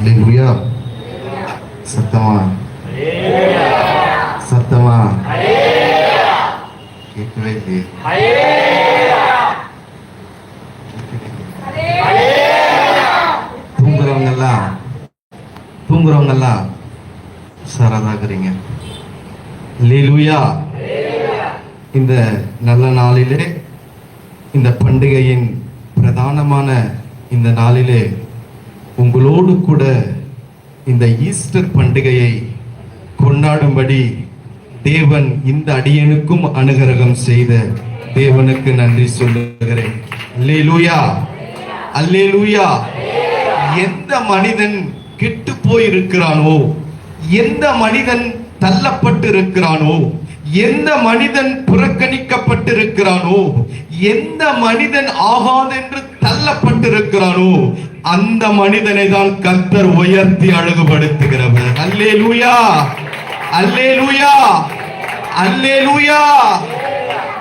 அல்லேலூயா. சத்தமா சத்தமா கேட்கவே இல்லையே. தூங்குறவங்கெல்லாம் சரதாகிறீங்க. அல்லேலூயா. இந்த நல்ல நாளிலே, இந்த பண்டிகையின் பிரதானமான இந்த நாளிலே உங்களோடு கூட இந்த ஈஸ்டர் பண்டிகையை கொண்டாடும்படி தேவன் இந்த அடியனுக்கும் அனுகிரகம் செய்த தேவனுக்கு நன்றி சொல்லுகிறேன். அல்லேலூயா, அல்லேலூயா. எந்த மனிதன் கெட்டு போயிருக்கிறானோ, எந்த மனிதன் தள்ளப்பட்டு இருக்கிறானோ, எந்த மனிதன் புறக்கணிக்கப்பட்டிருக்கிறானோ, எந்த மனிதன் ஆகாதென்று தள்ளப்பட்டிருக்கிறானோ, அந்த மனிதனை தான் கர்த்தர் உயர்த்தி அழகுபடுத்துகிறவர். அல்லேலூயா, அல்லேலூயா, அல்லேலூயா.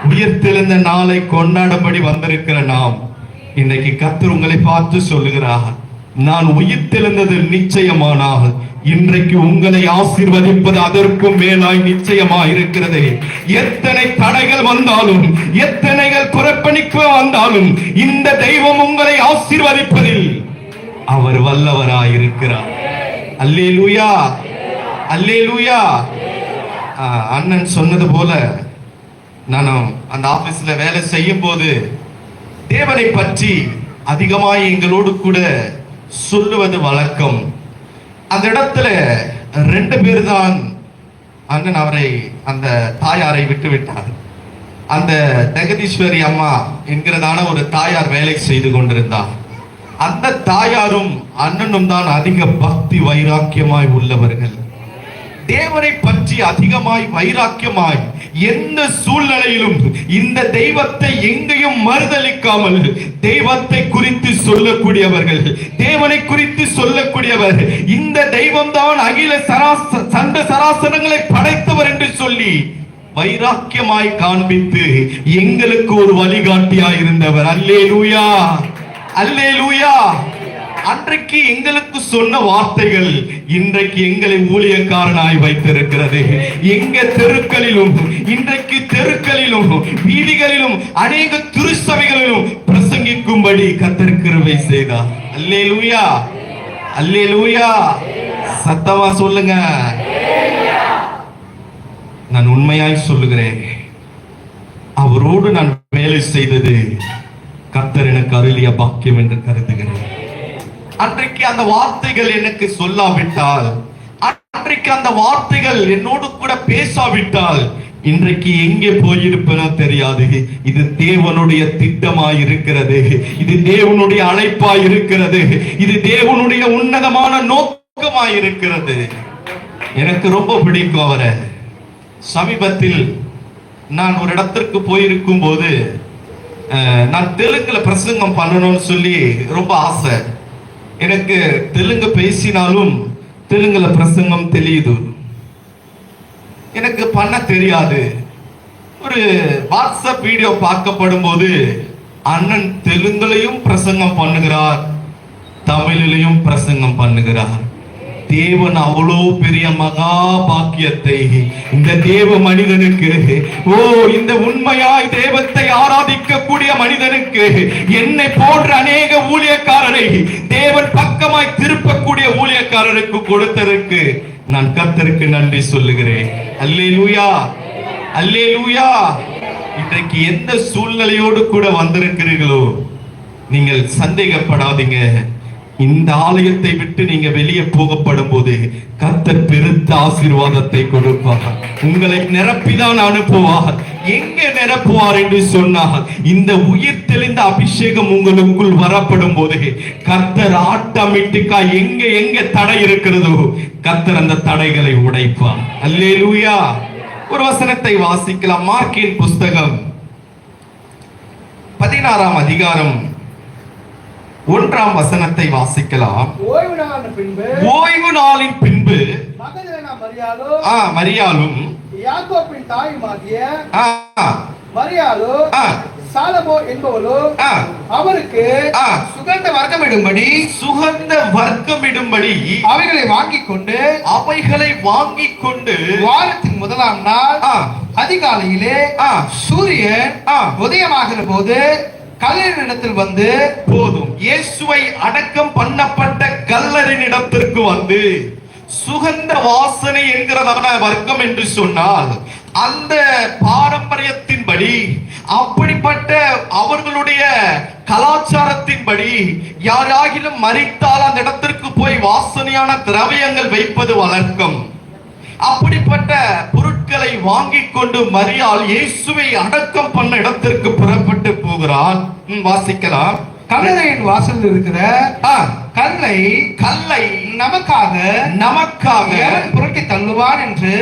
உயிர்த்தெழுந்த நாளை கொண்டாடும்படி வந்திருக்கிற நாம் இன்னைக்கு கர்த்தர் உங்களை பார்த்து சொல்லுகிறார், நான் உயிர்த்தெழுந்தது நிச்சயமானால் இன்றைக்கு உங்களை ஆசீர்வதிப்பது அதற்கும் மேலாய் நிச்சயமாக இருக்கிறது. எத்தனை தடைகள் வந்தாலும், எத்தனைகள் புறக்கணிப்பு வந்தாலும், இந்த தெய்வம் உங்களை ஆசீர்வதிப்பதில் அவர் வல்லவராயிருக்கிறார். அல்லேலூயா, அல்லேலூயா. அண்ணன் சொன்னது போல, நானும் அந்த ஆபீஸ்ல வேலை செய்யும் போது தேவனை பற்றி அதிகமாய் எங்களோடு கூட சொல்லுவது வழக்கம். அந்த இடத்துல 2 பேர் தான். அண்ணன் அவரை, அந்த தாயாரை விட்டு விட்டார். அந்த ஜெகதீஸ்வரி அம்மா என்கிறதான ஒரு தாயார் வேலை செய்து கொண்டிருந்தார். அந்த தாயாரும் அண்ணனும் தான் அதிக பக்தி வைராக்கியமாய் உள்ளவர்கள். தேவனை பற்றி அதிகமாய் வைராக்கியமாய் எந்த சூழ்நிலையிலும் இந்த தெய்வத்தை எங்கேயும் மறுதலிக்காமல் தெய்வத்தை குறித்து சொல்லக்கூடியவர்கள், தேவனை குறித்து சொல்லக்கூடியவர். இந்த தெய்வம் தான் அகில சண்ட சராசரங்களை படைத்தவர் என்று சொல்லி வைராக்கியமாய் காண்பித்து எங்களுக்கு ஒரு வழிகாட்டியாய் இருந்தவர். அல்லேலூயா, அல்லேலூயா. அன்றைக்கு எங்களுக்கு சொன்ன வார்த்தைகள் இன்றைக்கு எங்களை ஊழியக்காரனாய் வைத்திருக்கிறது. எங்க தெருக்களிலும், இன்றைக்கு தெருக்களிலும், வீதிகளிலும், அநேக திருச்சபைகளிலும் பிரசங்கிக்கும்படி கர்த்தர் கிருபை செய்தார். அல்லேலூயா, அல்லேலூயா. சத்தமா சொல்லுங்க. நான் உண்மையாய் சொல்லுகிறேன், அவரோடு நான் வேலை செய்தது கர்த்தர் எனக்கு அருளிய பாக்கியம் என்று கருதுகிறேன். அன்றைக்கு அந்த வார்த்தைகள் எனக்கு சொல்லாவிட்டால், அன்றைக்கு அந்த வார்த்தைகள் என்னோடு கூட பேசாவிட்டால் இன்றைக்கு எங்கே போயிருப்பேனோ தெரியாது. இது தேவனுடைய திட்டமாய் இருக்கிறது, இது தேவனுடைய அழைப்பாய் இருக்கிறது, இது தேவனுடைய உன்னதமான நோக்கமாய் இருக்கிறது. எனக்கு ரொம்ப பிடிக்கும் அவரை. சமீபத்தில் நான் ஒரு இடத்திற்கு போயிருக்கும் போது நான் தெலுங்குல பிரசங்கம் பண்ணணும்னு சொல்லி ரொம்ப ஆசை. எனக்கு தெலுங்கு பேசினாலும் தெலுங்குல பிரசங்கம் தெரியுது, எனக்கு பண்ண தெரியாது. ஒரு வாட்ஸ்அப் வீடியோ பார்க்கப்படும் போது அண்ணன் தெலுங்குலையும் பிரசங்கம் பண்ணுகிறார், தமிழிலையும் பிரசங்கம் பண்ணுகிறார். தேவன் அவ்வளோ பெரிய மகா பாக்கியத்தை இந்த தேவ மனிதனுக்கு, இந்த உண்மையாய் தேவத்தை ஆராதிக்க கூடிய மனிதனுக்கு, என்னை போன்ற அநேக ஊழியக்காரரை தேவன் பக்கமாய் திருப்பக்கூடிய ஊழியக்காரருக்கு கொடுத்ததற்கு நான் கர்த்தருக்கு நன்றி சொல்லுகிறேன். அல்லேலூயா, அல்லேலூயா. இன்றைக்கு எந்த சூழ்நிலையோடு கூட வந்திருக்கிறீர்களோ நீங்கள் சந்தேகப்படாதீங்க. இந்த ஆலயத்தை விட்டு நீங்க வெளியே போகப்படும் போது கர்த்தர் பெருத்த ஆசீர்வாதத்தை கொடுப்பார். உங்களை நிரப்பிதான் அனுப்புவார். எங்க நிரப்புவார் என்று சொன்னார், இந்த உயிர் தெளிந்த அபிஷேகம் உங்களுக்குள் வரப்படும் போது கர்த்தர் ஆட்டோமேட்டிக்கா எங்க தடை இருக்கிறதோ கர்த்தர் அந்த தடைகளை உடைப்பார். அல்லேலூயா. ஒரு வசனத்தை வாசிக்கலாம். மார்க்கின் புஸ்தகம் 16ஆம் அதிகாரம் 1ஆம் வசனத்தை வாசிக்கலாம். ஓய்வு நாளின் பின்பு மரியாளும் யாக்கோபின் தாயுமாகிய மரியாளோ சாலமோ என்பவளோ அவருக்கு சுகந்த வர்க்கமிடும்படி அவைகளை வாங்கிக் கொண்டு வாரத்தின் முதலாம் நாள் அதிகாலையிலே சூரியன் உதயமாகிற போது கல்லறினிடத்தில் வந்து போதும். இயேசுவை அடக்கம் பண்ணப்பட்ட கல்லறினிடத்திற்கு வந்து சுகந்த வாசனை என்கிறதான வர்க்கம் என்று சொன்னால் அந்த பாரம்பரியத்தின்படி, அப்படிப்பட்ட அவர்களுடைய கலாச்சாரத்தின்படி யாராகிலும் மரித்தால் அந்த இடத்திற்கு போய் வாசனையான திரவியங்கள் வைப்பது வழக்கம். அப்படிப்பட்ட பொருட்களை வாங்கிக் கொண்டு மரியாள் இயேசுவை அடக்கம் பண்ண இடத்திற்கு புறப்பட்டு போகிறாள். வாசிக்கலாம். கல்லறையின் வாசலில் இருக்கிற கல்லை நமக்காக புரட்டி தள்ளுவான் என்று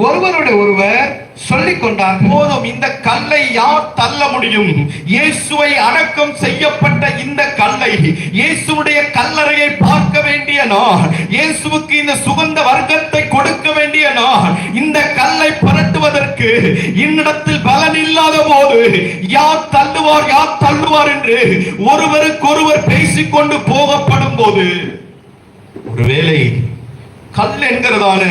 ஒருவருடைய ஒருவர் சொல்லிக் கொண்டார். போதும், இந்த கல்லை யார் தள்ள முடியும்? இயேசுவை அடக்கம் செய்யப்பட்ட இந்த கல்லை, இயேசுடைய கல்லறையை பார்க்க வேண்டிய நான், இயேசுவுக்கு இந்த சுகந்த வர்க்கத்தை கொடுக்க வேண்டிய நான், இந்த கல்லை புரட்டுவதற்கு என்னிடத்தில் பலன் இல்லாத போது யார் தள்ளுவார் என்று ஒருவருக்கொருவர் பேசிக்கொண்டு போகப்படும் போது, ஒருவேளை கல் என்கிறதான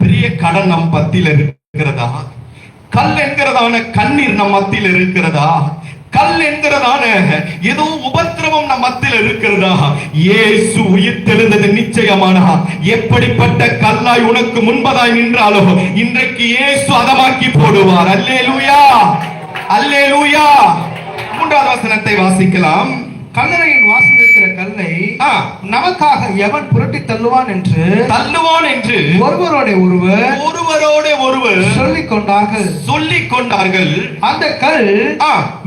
பெரிய கடன் நம் மத்தியில் இருக்கிறதா? கல் என்கிறதான கண்ணீர் நம் மத்தியில் இருக்கிறதா? கல் என்கிறதான ஏதோ உபத்திரவம் நம் மத்தியில் இருக்கிறதா? இயேசு உயிர்த்தெழுந்தது நிச்சயமானா எப்படிப்பட்ட கல்லாய் உனக்கு முன்பதாய் நின்றாலோ இன்றைக்கு இயேசு அதமாக்கி போடுவார். அல்லேலூயா, அல்லேலூயா. 3வது வசனத்தை வாசிக்கலாம். கல்லறையின் வாசல் இருக்கிற கல்லை நமக்காக எவன் புரட்டி தள்ளுவான் என்று ஒருவரோட ஒருவர் சொல்லிக் கொண்டார்கள். அந்த கல்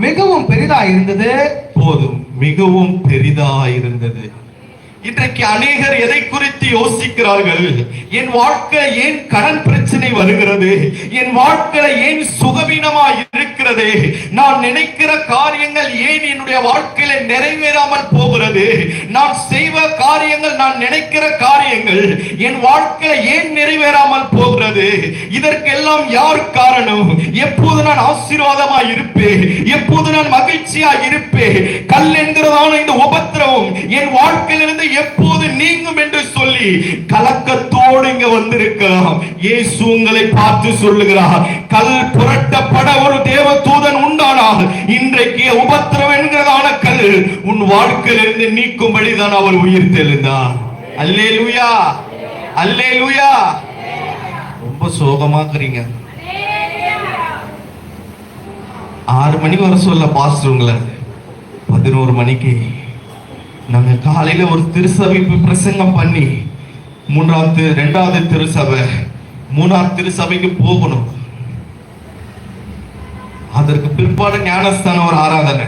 மிகவும் பெரிதாயிருந்தது. போதும், மிகவும் பெரிதாயிருந்தது. இன்றைக்கு அநேகர் எதை குறித்து யோசிக்கிறார்கள்? என் வாழ்க்கை ஏன் கடன் பிரச்சனை வருகிறது? என் வாழ்க்கை ஏன் சுகவீனமா இருக்கிறது? நான் நினைக்கிற காரியங்கள் ஏன் என்னுடைய வாழ்க்கையில நிறைவேறாமல் போகிறது? நான் செய்வ காரியங்கள், நான் நினைக்கிற காரியங்கள் என் வாழ்க்கையில ஏன் நிறைவேறாமல் போகிறது? இதற்கெல்லாம் யார் காரணம்? எப்போது நான் ஆசீர்வாதமா இருப்பேன்? எப்போது நான் மகிழ்ச்சியா இருப்பேன்? கல் என்கிறதான இந்த உபத்திரவம் என் வாழ்க்கையிலிருந்து எப்போது நீங்கும் என்று சொல்லி கலக்கத்தோடு இங்க வந்திருக்கலாம். இயேசு உங்களை பார்த்து சொல்லுகிறார், கல் புரட்டப்பட ஒரு தேவ தூதன் உண்டானால் இன்றைக்கு உபத்திரவம் என்கிறதான கல் உன் வாழ்க்கையிலிருந்து நீக்கும்படிதான் அவர் உயிர் தெழுந்தார். அல்லேலூயா, அல்லேலூயா. ரொம்ப சோகமாக்குறீங்க. 6 மணிக்கு வர சொல்ல பாஸ்டர் உங்களை 11 மணிக்கு நாங்க காலையில ஒரு திருசபை பிரசங்கம் பண்ணி 2வது திருசபை 3வது திருசபைக்கு போகணும். அதற்கு பிற்பாடு ஞானஸ்தானம் ஒரு ஆராதனை,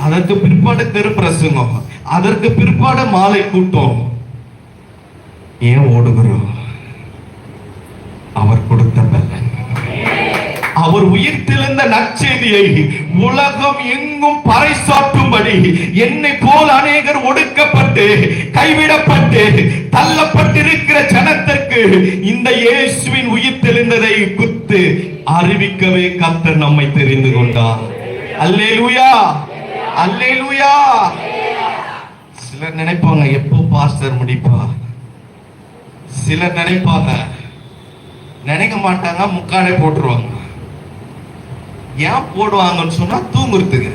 அதற்கு பிற்பாடு திரு பிரசங்கம், அதற்கு பிற்பாடு மாலை கூட்டம். ஏன் ஓடுகிறோம்? அவர் கொடுத்த பலன், அவர் உயிர்த்தெழுந்த நற்செய்தியை உலகம் எங்கும் பறைசாற்றும்படி என்னை போல் அநேகர் ஒடுக்கப்பட்டு கைவிடப்பட்டு தள்ளப்பட்டிருக்கிற ஜனத்திற்கு இந்த இயேசுவின் உயிர்த்தெழுந்ததை குத்து அறிவிக்கவே கர்த்தர் நம்மை தெரிந்து கொண்டார். அல்லேலூயா, அல்லேலூயா. சிலர் நினைப்பாங்க எப்போ பாஸ்டர் முடிப்பா? சிலர் நினைப்பாங்க, நினைக்க மாட்டாங்க, முக்காடை போட்டுருவாங்க. ஏன் போடுவாங்கன்னு சொன்னா தூங்குறதுக்கு.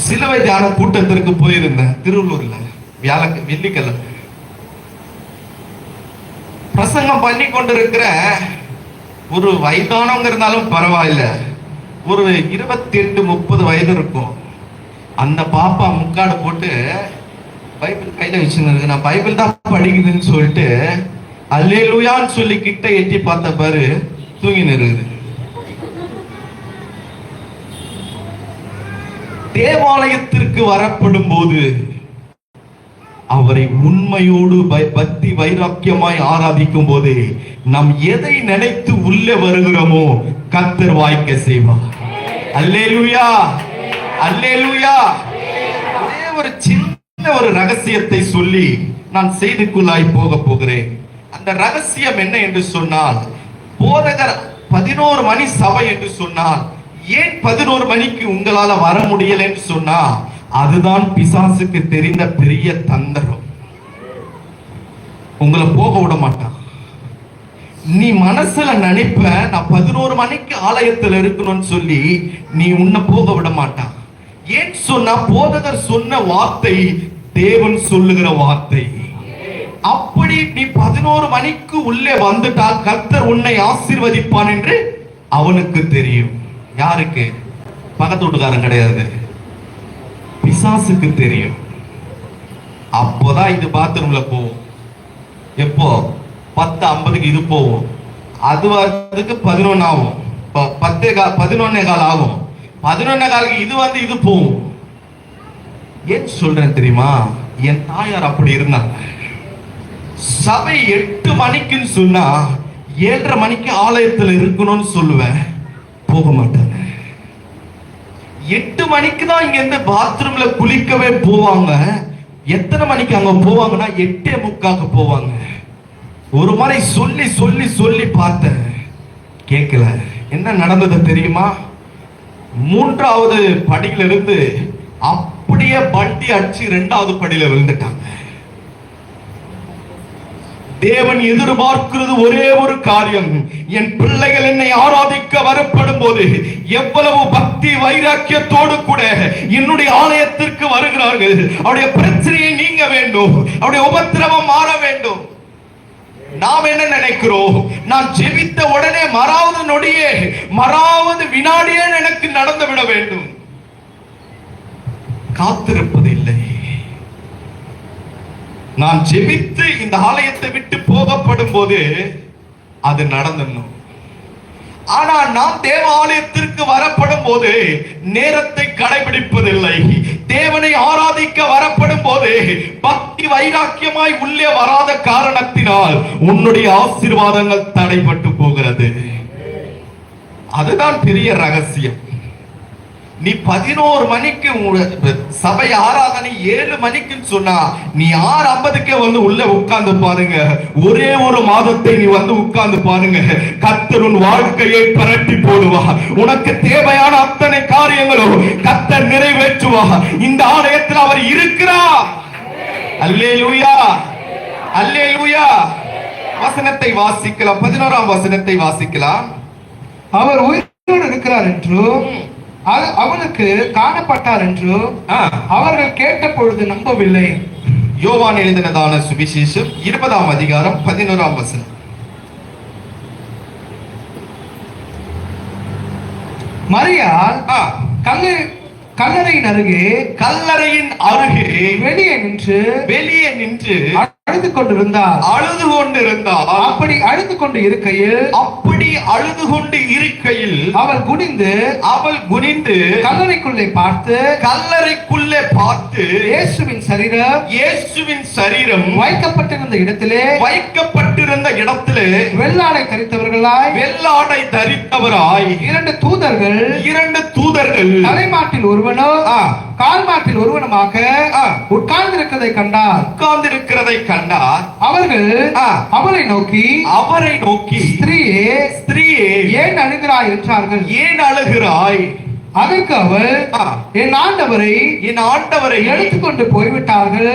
சிலுவை தியான கூட்டத்திற்கு போயிருந்தேன் திருவள்ளூர்ல வெள்ளிக்கிழமை. பிரசங்கம் பண்ணி கொண்டிருக்கிற ஒரு வயதானவங்க இருந்தாலும் பரவாயில்ல, ஒரு 28-30 வயது இருக்கும். அந்த பாப்பா முக்காடு போட்டு பைபிள் கையில வச்சுருக்கு. நான் பைபிள் தான் படிக்குதுன்னு சொல்லிட்டு அல்லேலூயான்னு சொல்லி கிட்ட எட்டி பார்த்த பாரு தூங்கி நிறுது. தேவாலயத்திற்கு வரப்படும் போது அவரை உண்மையோடு பக்தி வைராக்கியமாய் ஆராதிக்கும் போது நாம் எதை நினைத்து உள்ளே வருகிறோமோ கர்த்தர் வாய்க்க செய்வார். அல்லேலூயா, அல்லேலூயா. ஒரே ஒரு சின்ன ஒரு ரகசியத்தை சொல்லி நான் செய்திக்குள்ளாய் போக போகிறேன். அந்த ரகசியம் என்ன என்று சொன்னால், போதகர் 11 மணி சபை என்று சொன்னார், ஏன் 11 மணிக்கு உங்களால வர முடியல என்று சொன்னா, அதுதான் பிசாசுக்கு தெரிந்த பெரிய தந்திரம். உங்களை போக விட மாட்டான். நீ மனசுல நினைப்ப நான் 11 மணிக்கு ஆலயத்தில் இருக்கணும்னு சொல்லி நீ உன்னை போக விட மாட்டான். ஏன் சொன்னா, போதகர் சொன்ன வார்த்தை தேவன் சொல்லுகிற வார்த்தை. அப்படி நீ 11 மணிக்கு உள்ளே வந்துட்டால் கர்த்தர் உன்னை ஆசீர்வதிப்பான் என்று அவனுக்கு தெரியும். யாருக்கு? பக்கத்து வீட்டுக்காரன் கிடையாது, பிசாசுக்கு தெரியும். அப்போதான் இது பாத்ரூம்ல போகும். எப்போ? 10:50 இது போகும். அது வரதுக்கு 11 ஆகும், 11:15 ஆகும். 11:15 இது போகும். ஏன் சொல்றேன் தெரியுமா? என் தாயார் அப்படி இருந்தாங்க. சபை 8 மணிக்குன்னு சொன்னா 7:30 மணிக்கு ஆலயத்தில் இருக்கணும்னு சொல்லுவேன், போக மாட்டாங்க. 8 மணிக்கு தான் இங்க இருந்து பாத்ரூம்ல குளிக்கவே போவாங்க. எத்தனை மணிக்கு அங்க போவாங்கன்னா 8:45 போவாங்க. ஒரு முறை சொல்லி சொல்லி சொல்லி பார்த்தேன், கேட்கல. என்ன நடந்தது தெரியுமா? 3வது படியில இருந்து அப்படியே பண்டி அடிச்சு 2வது படியில விழுந்துட்டாங்க. தேவன் எதிர்பார்க்கிறது ஒரே ஒரு காரியம், என் பிள்ளைகள் என்னை ஆராதிக்க வரப்படும் போது எவ்வளவு பக்தி வைராக்கியத்தோடு கூட என்னுடைய ஆலயத்திற்கு வருகிறார்கள். அவருடைய பிரச்சனையை நீங்க வேண்டும், அவருடைய உபத்திரவம் மாற வேண்டும். நாம் என்ன நினைக்கிறோம்? நான் ஜெபித்த உடனே மறாவது நொடியே, மறாவது வினாடியே எனக்கு நடந்து விட வேண்டும். காத்திருப்பதில்லை. நான் ஜெபித்து இந்த ஆலயத்தை விட்டு போகப்படும் போது அது நடந்துடணும். ஆனா நாம் தேவ ஆலயத்திற்கு வரப்படும் போது நேரத்தை கடைபிடிப்பதில்லை. தேவனை ஆராதிக்க வரப்படும் போது பக்தி வைராக்கியமாய் உள்ளே வராத காரணத்தினால் உன்னுடைய ஆசீர்வாதங்கள் தடைபட்டு போகிறது. அதுதான் பெரிய ரகசியம். நீ 11 மணிக்கு சபை ஆராதனை 7 மணிக்கு சொன்னா நீ 6:50 வந்து உள்ள உட்கார்ந்து பாருங்க. ஒரே ஒரு மாதத்தை நீ வந்து உட்கார்ந்து பாருங்க, கர்த்தர் உன் வாழ்க்கையை பரட்டி போடுவா. உனக்கு தேவையான அத்தனை காரியங்களும் கர்த்தர் நிறைவேற்றுவா. இந்த ஆலயத்தில் அவர் இருக்கிறார். அல்லேலூயா, அல்லேலூயா. வசனத்தை வாசிக்கலாம். 11ஆம் வசனத்தை வாசிக்கலாம். அவர் உயிரோடு இருக்கிறார் என்றும் அவனுக்கு காணப்பட்டார் என்று அவர்கள் கேட்ட பொழுது நம்பவில்லை. யோவான் எழுதினதான சுவிசேஷம் 20ஆம் அதிகாரம் 11ஆம் வசனம். மரியாள் கல்லறையின் அருகே வெளியே நின்று அழுது கொண்டிருந்தார். அப்படி அழுது கொண்டு இருக்கையில் அவள் குனிந்து கல்லறைக்குள்ளே பார்த்து இயேசுவின் சரீரம் வைக்கப்பட்டிருந்த இடத்திலே வெள்ளாடை தரித்தவராய் 2 தூதர்கள் தலைமாட்டில் ஒருவனோ கால்மாட்டில் ஒருவனுமாக உட்கார்ந்திருக்கிறதை கண்டார். அவர்கள் அவரை நோக்கி ஸ்திரீயே ஏன் அழுகிறாய் என்றார்கள். ஏன் அழுகிறாய்? அதற்கு அவள் என் ஆண்டவரை எடுத்துக்கொண்டு போய்விட்டார்கள்.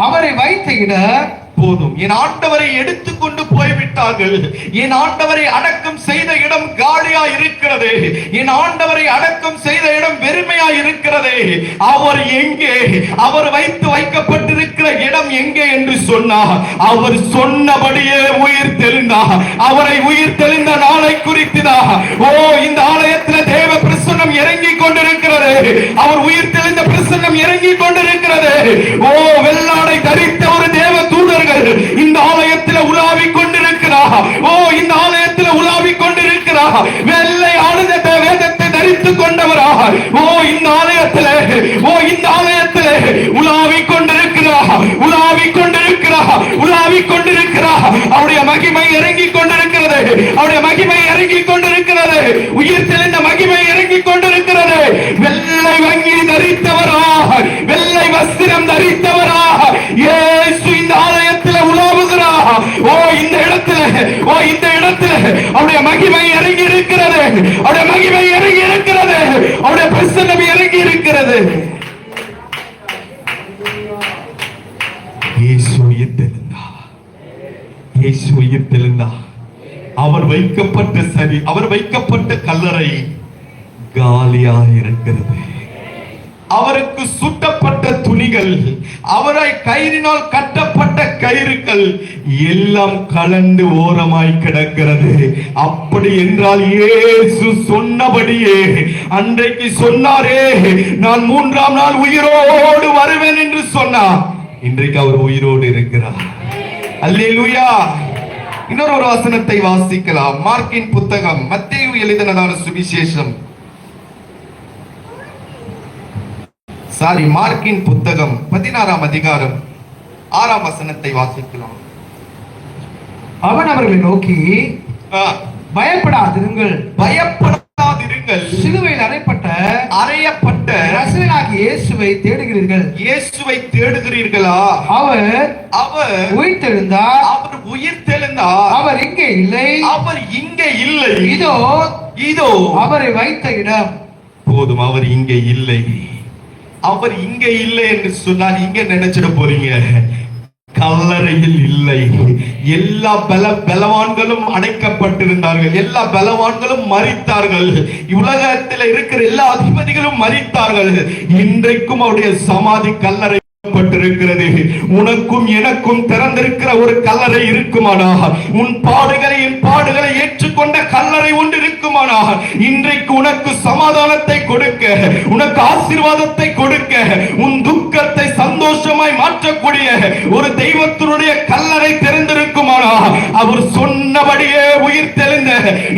அவரை வைத்த இடம் போதும். என் ஆண்டவரை எடுத்துக்கொண்டு போய்விட்டார்கள். என் ஆண்டவரை அடக்கம் செய்த இடம் காலியா இருக்கிறது. என் ஆண்டவரை அடக்கம் செய்த இடம் வெறுமையா இருக்கிறது. அவர் எங்கே? அவர் வைக்கப்பட்டிருக்கிற இடம் எங்கே என்று சொன்னார். அவர் சொன்னபடியே உயிர் தெளிந்தார். அவரை உயிர் தெளிந்த நாளை குறித்துதான் இந்த ஆலயத்தில் தேவ பிரசன்னம் இறங்கி கொண்டிருக்கிறது. அவர் உயிர் தெளிந்த பிரசன்னம் இறங்கி கொண்டிருக்கிறது. வெள்ளாடை தரித்த ஒரு தேவ தூதர் இந்த ஆலயத்தில் உலாவிக் கொண்டிருக்கிறார். இந்த ஆலயத்தில் உலாவிக் கொண்டிருக்கிறார். வெள்ளை ஆளுநர் வேதத்தை தரித்துக் கொண்டவரா இந்த ஆலயத்தில் உலாவிக் கொண்டிருக்கிறார். அவருடைய மகிமை இறங்கிக் கொண்டிருக்கிறது. உயிர் தெளிந்த மகிமை இறங்கிக் கொண்டிருக்கிறது. வெள்ளை வங்கி தரித்தவரா, வெள்ளை வஸ்திரம் தரித்தவரா இயேசு இந்த ஆலயத்தில் உலாவுகிறார். இந்த இடத்தில் அவருடைய மகிமை இறங்கி இருக்கிறது, அவருடைய மகிமை இறங்கி இருக்கிறது, அவருடைய பிரசன்னம் இறங்கி இருக்கிறது. இயேசு உயிர்த்தெழுந்தார், இயேசு உயிர்த்தெழுந்தார். அவர் வைக்கப்பட்ட கல்லறை காலியாக இருக்கிறது. அவருக்கு சுட்டப்பட்ட துணிகள், அவரை கயிறினால் கட்டப்பட்ட கயிறுகள் எல்லாம் கலந்து ஓரமாய் கிடக்கிறது. அப்படி என்றால் இயேசு சொன்னபடியே அன்றைக்கு சொன்னாரே, நான் 3ஆம் நாள் உயிரோடு வருவேன் என்று சொன்னார். இன்றைக்கு அவர் உயிரோடு இருக்கிறார். அல்லேலூயா. இன்னொரு வசனத்தை வாசிக்கலாம். மார்க்கின் புத்தகம், மத்தேயு எழுதினதான சுவிசேஷம், மார்க்கின் புத்தகம் 16ஆம் அதிகாரம் 6ஆம் வசனத்தை வாசிக்கலாம். அவன் அவர்களை நோக்கி, பயப்படாதிருங்கள், பயப்படாதிருங்கள், சிலுவையில் அறையப்பட்ட நசரேயனாகிய இயேசுவை தேடுகிறீர்கள். இயேசுவை தேடுகிறீர்களா? அவர் உயிர்த்தெழுந்தார், அவர் உயிர்த்தெழுந்தார். அவர் இங்கே இல்லை, அவர் இங்கே இல்லை. இதோ அவரை வைத்த இடம். போதும், அவர் இங்கே இல்லை. அவர் இங்கே இல்லை என்று சொன்னால் இங்க நினைச்சிட போறீங்க, கல்லறையில் இல்லை. எல்லா பலவான்களும் அடைக்கப்பட்டிருந்தார்கள், எல்லா பலவான்களும் மரித்தார்கள், உலகத்தில் இருக்கிற எல்லா அதிபதிகளும் மரித்தார்கள். இன்றைக்கும் அவருடைய சமாதி கல்லறை பட்டிருக்கிறது. உனக்கும் எனக்கும் திறந்திருக்கிற ஒரு கல்லறை இருக்குமானால், உன் பாடுகளை என் பாடுகளை ஏற்றுக்கொண்ட கல்லறை ஒன்று இருக்குமானால், இன்றைக்கு உனக்கு சமாதானத்தை கொடுக்க, உனக்கு ஆசீர்வாதத்தை கொடுக்க, உன் துக்கத்தை சந்தோஷமாய் மாற்றக்கூடிய ஒரு தெய்வத்தினுடைய கல்லறை திறந்திருக்குமானால், அவர் சொன்னபடியே உயிர்த்தெழுந்த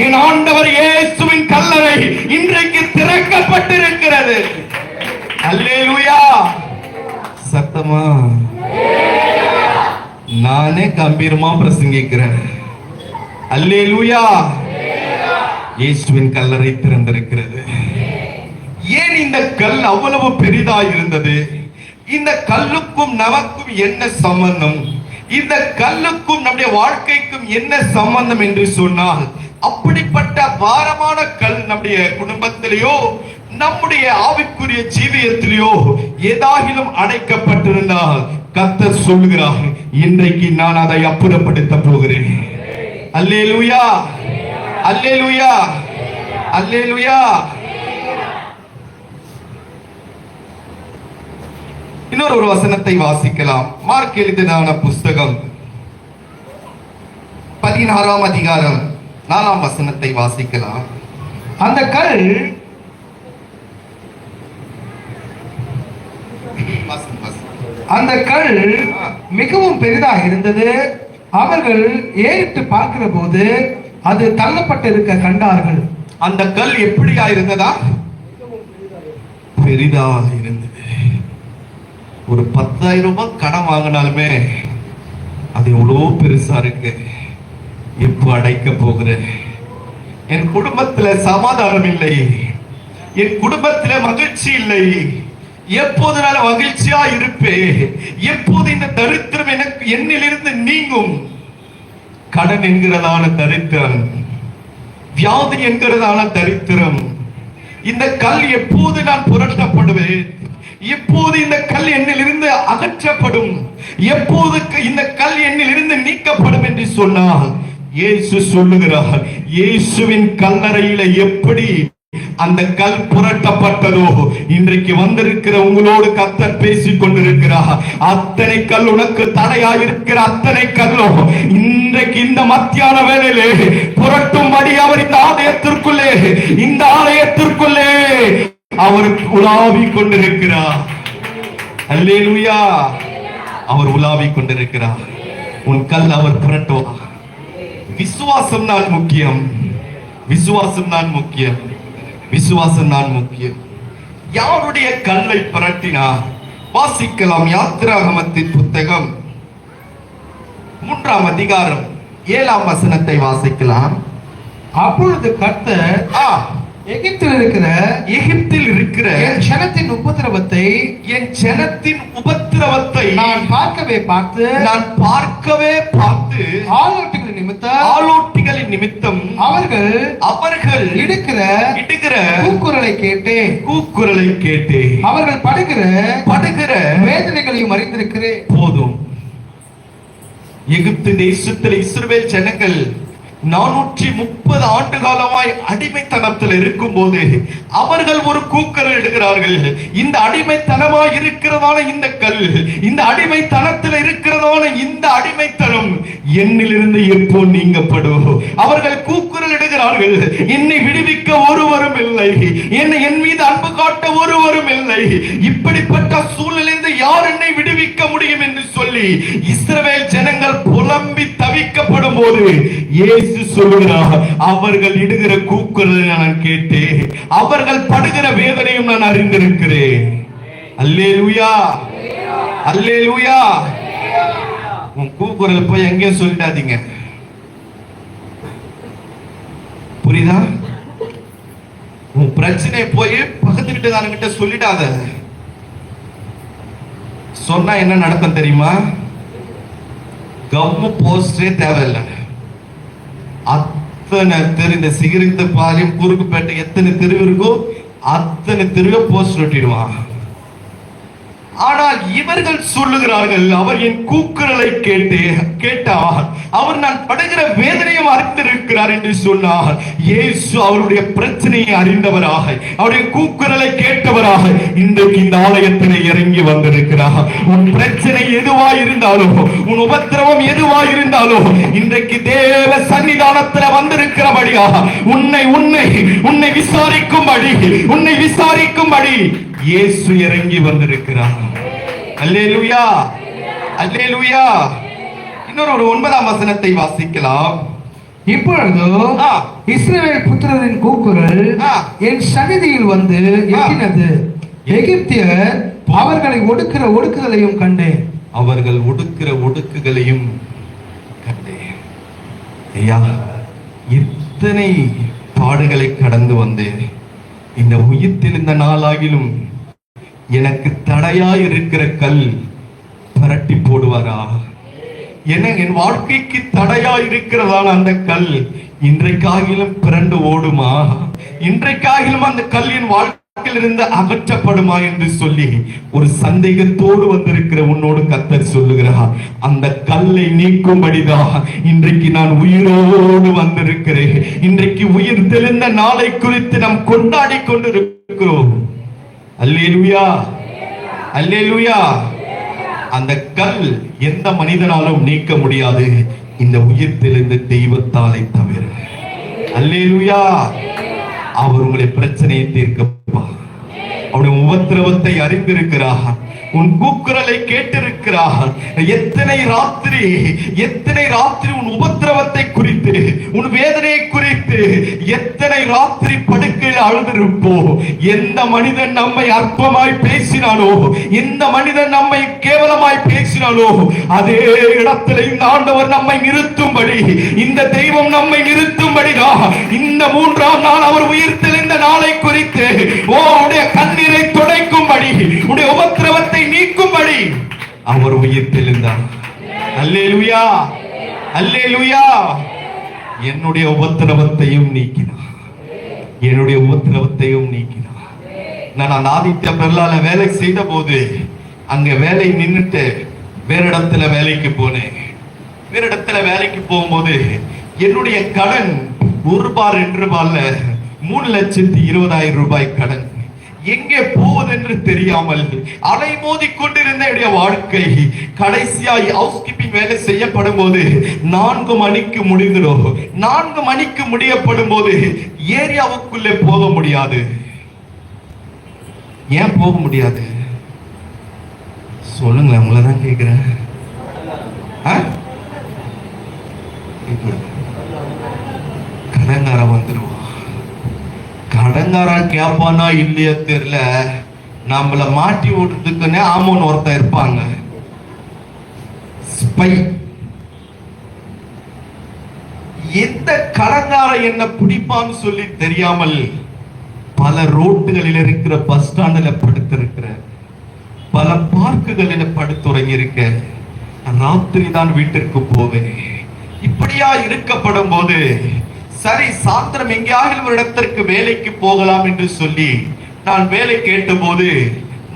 என் ஆண்டவர் இயேசுவின் கல்லறை இன்றைக்கு திறக்கப்பட்டிருக்கிறது. அல்லேலூயா. சத்தமா நானே கம்பீரமா பிரசங்கிக்கிறேன். அல்லேலூயா. இயேசுவின் கல்லறை திறந்திருக்கிறது. ஏன் இந்த கல் அவ்வளவு பெரிதாய் இருந்தது? இந்த கல்லுக்கும் நமக்கும் என்ன சம்பந்தம்? இந்த கல்லுக்கும் நம்முடைய வாழ்க்கைக்கும் என்ன சம்பந்தம் என்று சொன்னால், அப்படிப்பட்ட பாரமான கல் நம்முடைய குடும்பத்திலேயோ நம்முடைய ஆவிக்குரிய ஜீவியத்திலேயோ ஏதாகிலும் அடைக்கப்பட்டிருந்தால், கர்த்தர் சொல்கிறார், இன்றைக்கு நான் அதை அப்புறப்படுத்த போகிறேன். அல்லேலூயா, அல்லேலூயா, அல்லேலூயா. இன்னொரு வசனத்தை வாசிக்கலாம். மார்க் எழுதின புஸ்தகம் 16ஆம் அதிகாரம் 4ஆம் வசனத்தை வாசிக்கலாம். அந்த கல் மிகவும் பெரிதாக இருந்தது. அவர்கள் ஏறிட்டு பார்க்கிற போது அது தள்ளப்பட்டிருக்க கண்டார்கள். அந்த கல் எப்படியா இருந்ததா? பெரிதாக இருந்தது. ஒரு 10,000 ரூபாய் கடன் வாங்கினாலுமே அது எவ்வளவு பெருசா இருக்கு. எப்ப அடைக்க போகிறேன்? என் குடும்பத்துல சமாதானம் இல்லை, என் குடும்பத்துல மகிழ்ச்சி இல்லை. எப்போது நான் மகிழ்ச்சியா இருப்பேன்? எப்போது இந்த தரித்திரம் எனக்கு என்னிலிருந்து நீங்கும்? கடன் என்கிறதான தரித்திரம், வியாதி என்கிறதான தரித்திரம், இந்த கல் எப்போது நான் புரட்டப்படுவேன்? எப்போது இந்த கல் என்னிலிருந்து அகற்றப்படும்? எப்போது இந்த கல் என்னிலிருந்து நீக்கப்படும் என்று சொன்னால், இயேசு சொல்லுகிறார், இயேசுவின் கல்லறையில எப்படி அந்த கல் புரட்டப்பட்டதோ, இன்றைக்கு வந்திருக்கிற உங்களோடு கர்த்தர் பேசிக் கொண்டிருக்கிறார். அத்தனை கல் உனக்கு தடையாயிருக்கிற அத்தனை கல்லும் இன்றைக்கு இந்த மத்தியான வேளையிலே புரட்டும்படி அவர் இந்த ஆலயத்திற்குள்ளே அவர் உலாவிக் கொண்டிருக்கிறார். அல்லேலூயா. அவர் உலாவிக் கொண்டிருக்கிறார். உன் கல் அவர் புரட்டுவார். விசுவாசம் தான் முக்கியம், விசுவாசம் தான் முக்கியம், விசுவாசம் தான் முக்கியம். யாருடைய கல்லை புரட்டினார்? வாசிக்கலாம். யாத்திராகமத்தின் புத்தகம் 3ஆம் அதிகாரம் 7ஆம் வசனத்தை வாசிக்கலாம். அப்பொழுது கர்த்தர் எகிப்தில் இருக்கிற என் ஜனத்தின் உபத்திரவத்தை நான் பார்க்கவே பார்த்து ஆளோட்டிகளின் நிமித்தம் அவர்கள் இடுகிற கூக்குரலை கேட்டேன் அவர்கள் படுகிற வேதனைகளையும் அறிந்திருக்கிறேன். போதும். எகிப்து தேசத்தில் இஸ்ரவேல் ஜனங்கள் 430 ஆண்டு காலமாய் அடிமைத்தனத்தில் இருக்கும் போது அவர்கள் ஒரு கூக்குரல் இடுகிறார்கள். இந்த அடிமைத்தனமாய் இருக்கிறதான இந்த கல், இந்த அடிமைத்தனத்தில் இருக்கிறதான இந்த அடிமைத்தனம் என்னிலிருந்து எப்போ நீங்கப்படும்? அவர்கள் கூக்குரல் இடுகிறார்கள். என்னை விடுவிக்க ஒருவரும் இல்லை, என்னை என் மீது அன்பு காட்ட ஒருவரும் இல்லை, இப்படிப்பட்ட சூழ்நிலையிலிருந்து யார் என்னை விடுவிக்க முடியும் என்று சொல்லி இஸ்ரவேல் ஜனங்கள் புலம்பி தவிக்கப்படும் போது சொல்லுகிறார், அவர்கள் இடுகிற கூக்குரலை நான் கேட்டேன், அவர்கள் படுகிற வேதனையும் நான் அறிந்திருக்கிறேன். அல்லேலூயா, அல்லேலூயா. உன் கூக்குரல் போய் எங்கேயும் சொல்லிடாதீங்க. புரியுதா? உன் பிரச்சனை போய் பக்கத்து வீட்டுக்காரங்கிட்ட சொல்லிடாத. சொன்னா என்ன நடக்கும் தெரியுமா? கம்மு போஸ்டே தேவையில்லை. அத்தனை தெரு, இந்த சிகரெட்டு பாலியம் குறுக்குப்பேட்டை எத்தனை தெரு இருக்கோ அத்தனை தெருவை போஸ்ட் ஒட்டிடுவான். ஆனால் இவர்கள் சொல்லுகிறார்கள், அவர் என் கூக்குரலை கேட்டார், அவர் நான் படுகிற வேதனையும் அறிந்திருக்கிறார் என்று சொன்னார். இயேசு அவருடைய பிரச்சனையை அறிந்தவராக, அவருடைய கூக்குரலை கேட்டவராக இன்றைக்கு இந்த ஆலயத்தில் இறங்கி வந்திருக்கிறார். உன் பிரச்சனை எதுவா இருந்தாலும், உன் உபத்திரவம் எதுவா இருந்தாலும் இன்றைக்கு தேவ சன்னிதானத்தில் வந்திருக்கிறபடியாக உன்னை விசாரிக்கும்படி இயேசு இறங்கி வந்திருக்கிறார். அல்லேலூயா, அல்லேலூயா. இன்னொரு 9ஆம் வசனத்தை வாசிக்கலாம். இப்பொழுது இஸ்ரவேல் புத்திரரின் கூக்குரல் என் சந்நிதியில் வந்து எட்டினது. எகிப்தியர் அவர்களை ஒடுக்கிற ஒடுக்குதலையும் கண்டேன். அவர்கள் ஒடுக்கிற ஒடுக்குகளையும் கண்டேன். ஐயா, இத்தனை பாடுகளை கடந்து வந்தேன். இந்த உயிர்த்தில் இந்த நாளாகிலும் எனக்கு தடையாய் இருக்கிற கல் பரட்டி போடுவாரா? என் வாழ்க்கைக்கு தடையாய் இருக்கிறதான அந்த கல் இன்றைக்காகிலும் பிறண்டு ஓடுமா? இன்றைக்காகிலும் அந்த கல் என் வாழ்க்கையிலிருந்து அகற்றப்படுமா என்று சொல்லி ஒரு சந்தேகத்தோடு வந்திருக்கிற உன்னோடு கர்த்தர் சொல்லுகிறார், அந்த கல்லை நீக்கும்படிதான் இன்றைக்கு நான் உயிரோடு வந்திருக்கிறேன். இன்றைக்கு உயிர் தெளிந்த நாளை குறித்து நாம் கொண்டாடி கொண்டிருக்கிறோம். அல்லேலூயா, அல்லேலூயா. அந்த கல் எந்த மனிதனாலும் நீக்க முடியாது, இந்த உயிர் தெளிந்த தெய்வத்தாலை தவிர. அல்லேலூயா. அவர் உங்களுடைய பிரச்சனையை தீர்க்கப்பா. அவருடைய உபத்திரவத்தை அறிந்திருக்கிறார், உன் கூக்குரலை கேட்டிருக்கிறார். எத்தனை ராத்திரி உன் உபத்திரவத்தை குறித்து, உன் வேதனையை குறித்து எத்தனை ராத்திரி படுக்கையில் அழுதிருப்போ. எந்த மனிதன் நம்மை அற்பமாய் பேசினானோ, எந்த மனிதன் நம்மை கேவலமாய் பேசினானோ, அதே இடத்துல இந்த ஆண்டவர் நம்மை நிறுத்தும்படி, இந்த தெய்வம் நம்மை நிறுத்தும்படிதான் இந்த 3ஆம் நாள் அவர் உயிர் தெளிந்த நாளை குறித்து உடைய கண்ணீரை துடைக்கும்படி, உடைய உபத்திரவத்தை நீக்கும்படி அவர் உயிர் தெளிந்தார். அல்லேலூயா, அல்லேலூயா. என்னுடைய உபத்திரவத்தையும் நீக்கினார், என்னுடைய உபத்திரவத்தையும் நீக்கினார். நான் அந்த ஆதித்ய பிர்லால வேலை செய்த போது அங்க வேலை நின்றுட்டு வேற இடத்துல வேலைக்கு போனேன். வேற இடத்துல வேலைக்கு போகும்போது என்னுடைய கடன் 1 ரூபாய் 2 ரூபாய்ல 3,20,000 ரூபாய் கடன். எங்கே போவது என்று தெரியாமல் அலைமோதி கொண்டிருந்த என்னுடைய வாழ்க்கை கடைசியாய் ஹவுஸ் கீப்பிங் வேலை செய்யப்படும் போது 4 மணிக்கு முடிந்துடும். 4 மணிக்கு முடியப்படும் போது ஏரியாவுக்குள்ளே போக முடியாது. ஏன் போக முடியாது சொல்லுங்களேன், உங்களதான் கேட்கிறேன். கடங்காரன் வந்துருவான். கடங்காரன் கேப்பானா இல்லையா தெரியல, நம்மள மாட்டி விடுறதுக்குன்னே ஆமோன்னு ஒருத்தன் இருப்பாங்க, ஸ்பை. எந்த கடங்காரன் என்ன பிடிப்பான்னு சொல்லி தெரியாமல் பல ரோட்டுகளில் இருக்கிற பஸ் ஸ்டாண்டில் படுத்திருக்கிற, பல பார்க்குகளில் படுத்துறங்கி இருக்க, ராத்திரி தான் வீட்டிற்கு போவேன். இப்படியா இருக்கப்படும் போது சரி சாயந்திரம் எங்கேயாவது ஒரு இடத்திற்கு வேலைக்கு போகலாம் என்று சொல்லி நான் வேலை கேட்டபோது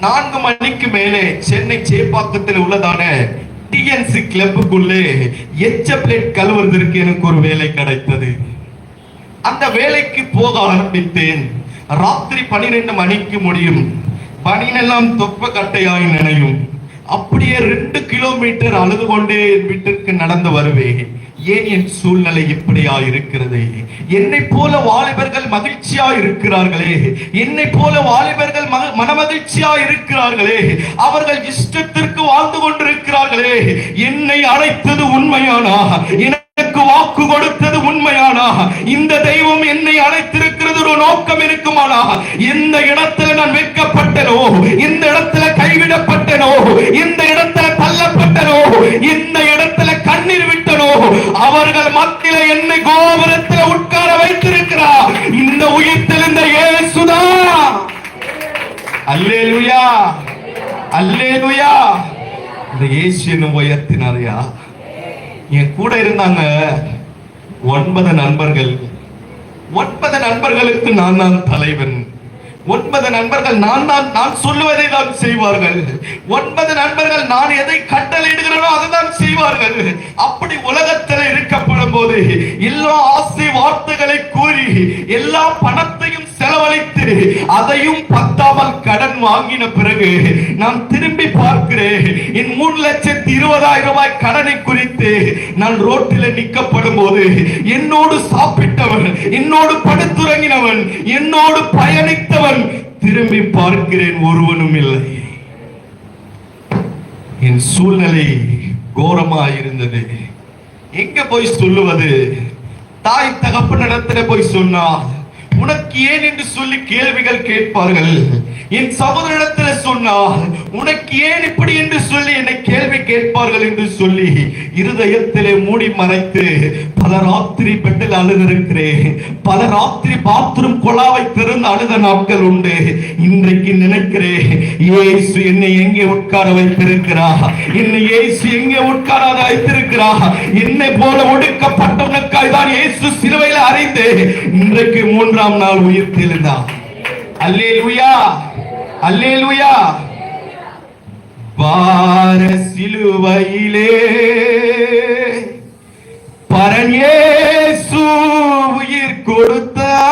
4 மணிக்கு மேலே சென்னை சேப்பாக்கத்தில் உள்ளதான டிஎன்சி கிளப்புக்குள்ளே எச்ச பிளேட் கழுவுவதற்கு எனக்கு ஒரு வேலை கிடைத்தது. அந்த வேலைக்கு போக ஆரம்பித்தேன். ராத்திரி 12 மணிக்கு முடியும். பனியெல்லாம் தொப்ப கட்டையாய் நினையும். அப்படியே 2 கிலோமீட்டர் அழுது கொண்டே வீட்டிற்கு நடந்து வருவேன். ஏன் என் சூழ்நிலை இப்படியா இருக்கிறது? என்னை போல வாலிபர்கள் மகிழ்ச்சியா இருக்கிறார்களே, என்னை போல வாலிபர்கள் மனமகிழ்ச்சியா இருக்கிறார்களே, அவர்கள் இஷ்டத்திற்கு வாழ்ந்து கொண்டிருக்கிறார்களே. என்னை அழைத்தது உண்மையானா? எனக்கு வாக்கு கொடுத்தது உண்மையானா? இந்த தெய்வம் என்னை அழைத்திருக்கிறது ஒரு நோக்கம் இருக்குமானா? எந்த இடத்துல நான் வெட்கப்பட்டனோ, இந்த இடத்துல கைவிடப்பட்டனோ, இந்த இடத்துல தள்ளப்பட்டனோ, இந்த இடத்துல கண்ணீர் விட்டனோ, அவர்கள் மத்தியில என்னை கோபுரத்தில் உட்கார வைத்திருக்கிறார் இந்த உயிர்த்தெழுந்த இயேசுதான். அல்லேலூயா, அல்லேலூயா. இந்த இயேசு என்னும் உயர்த்தினாரையா. என் கூட இருந்தாங்க 9 நண்பர்கள். 9 நண்பர்களுக்கு நான் தான் தலைவன். 9 நண்பர்கள் நான் சொல்லுவதை தான் செய்வார்கள். 9 நண்பர்கள் நான் எதை கட்டளையிடுகிறேனோ அதுதான் செய்வார்கள். அப்படி உலகத்தில் இருக்கப்படும் போது எல்லா ஆசை வார்த்தைகளை கூறி எல்லா பணத்தையும் செலவழித்து அதையும் பத்தாமல் கடன் வாங்கின பிறகு நான் திரும்பி பார்க்கிறேன். என் 3,20,000 ரூபாய் கடனை குறித்து நான் ரோட்டில் நிற்கப்படும் போது என்னோடு சாப்பிட்டவன், என்னோடு படுத்துறங்கினவன், என்னோடு பயணித்தவன் திரும்பி பார்க்கிறேன், ஒருவனும் இல்லை. என் சூழ்நிலை கோரமாயிருந்தது. எங்க போய் சொல்லுவது? தாய் தகப்பனிடத்தில் போய் சொன்னால் உனக்கு ஏன் என்று சொல்லி கேள்விகள் கேட்பார்கள். என் சகோதரிடத்தில் சொன்னால் உனக்கு ஏன் இப்படி என்று சொல்லி என்னை கேள்வி கேட்பார்கள் என்று சொல்லி இருதயத்திலே மூடி மறைத்து பல ராத்திரி பெட்டில் அழுதிருக்கிறேன். பல ராத்திரி பாத்ரூம் கொலாவை திறந்து அழுத நாட்கள் உண்டு. இன்றைக்கு நினைக்கிறேன், இயேசு என்னை எங்கே உட்கார வைத்திருக்கிறார்? என்னை இயேசு எங்கே உட்காராத வைத்திருக்கிறார்? என்னை போல ஒடுக்கப்பட்டவனுக்காய் தான் இயேசு சிலுவையில் அறைந்து இன்றைக்கு 3ஆம் நாள் உயிர்த்தெழுந்தார். அல்லேலூயா, அல்லேலூயா. பார சிலுவையிலே பரன் இயேசு உயிர் கொடுத்தார்.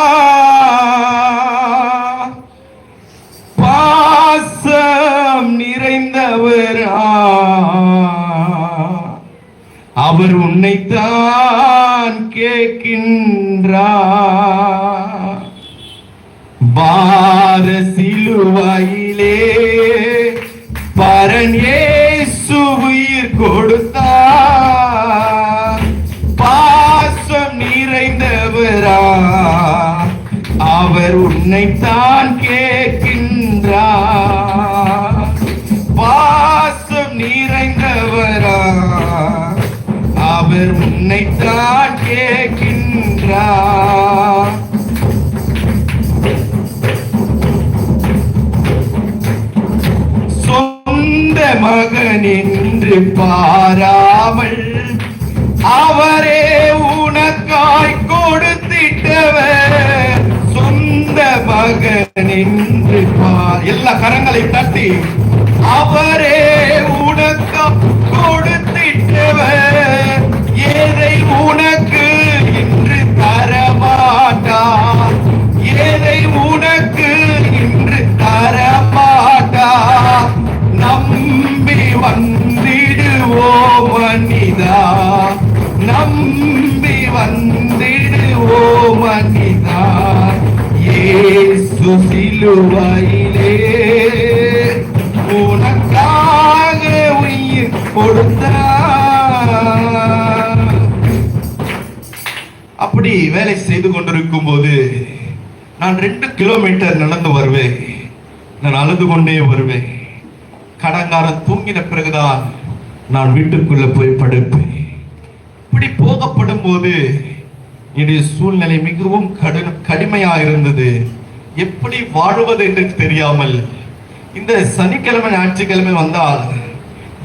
பாசம் நிறைந்தவரா அவர் உன்னைத்தான் கேட்கின்றார். பார சிலுவையிலே பரன் இயேசு உயிர் கொடுத்தார். பாசம் நிறைந்தவரா அவர் உன்னைத்தான் கேட்கின்றார். பாசம் நிறைந்தவரா அவர் உன்னைத்தான் கேட்கின்றார். சொந்த மகன் என்று பாராமல் அவரே உனக்காய் கொடுத்திட்டவர். சொந்த மகன் என்று எல்லா கரங்களை தட்டி அவரே உனக்காய் கொடுத்திட்டவர். ஏதை உனக்கு இன்று தரமாட்டார், ஏதை உனக்கு இன்று தரமாட்டார். நம்பி வந்திடுவோம் மனிதா, நம்பி வந்திடுவோம் மனிதா. இயேசு சிலுவையிலே உனக்காக உயிர் கொடுத்தார். அப்படி வேலை செய்து கொண்டிருக்கும் போது நான் 2 கிலோமீட்டர் நடந்து வருவேன். நான் அழுது கொண்டே வருவேன். கடங்காரன் தூங்கின பிறகுதான் நான் வீட்டுக்குள்ள போய் படுப்பேன். இப்படி போகப்படும் போது என்னுடைய சூழ்நிலை மிகவும் கடுமையா இருந்தது. எப்படி வாழ்வது என்று தெரியாமல் இந்த சனிக்கிழமை ஞாயிற்றுக்கிழமை வந்தால்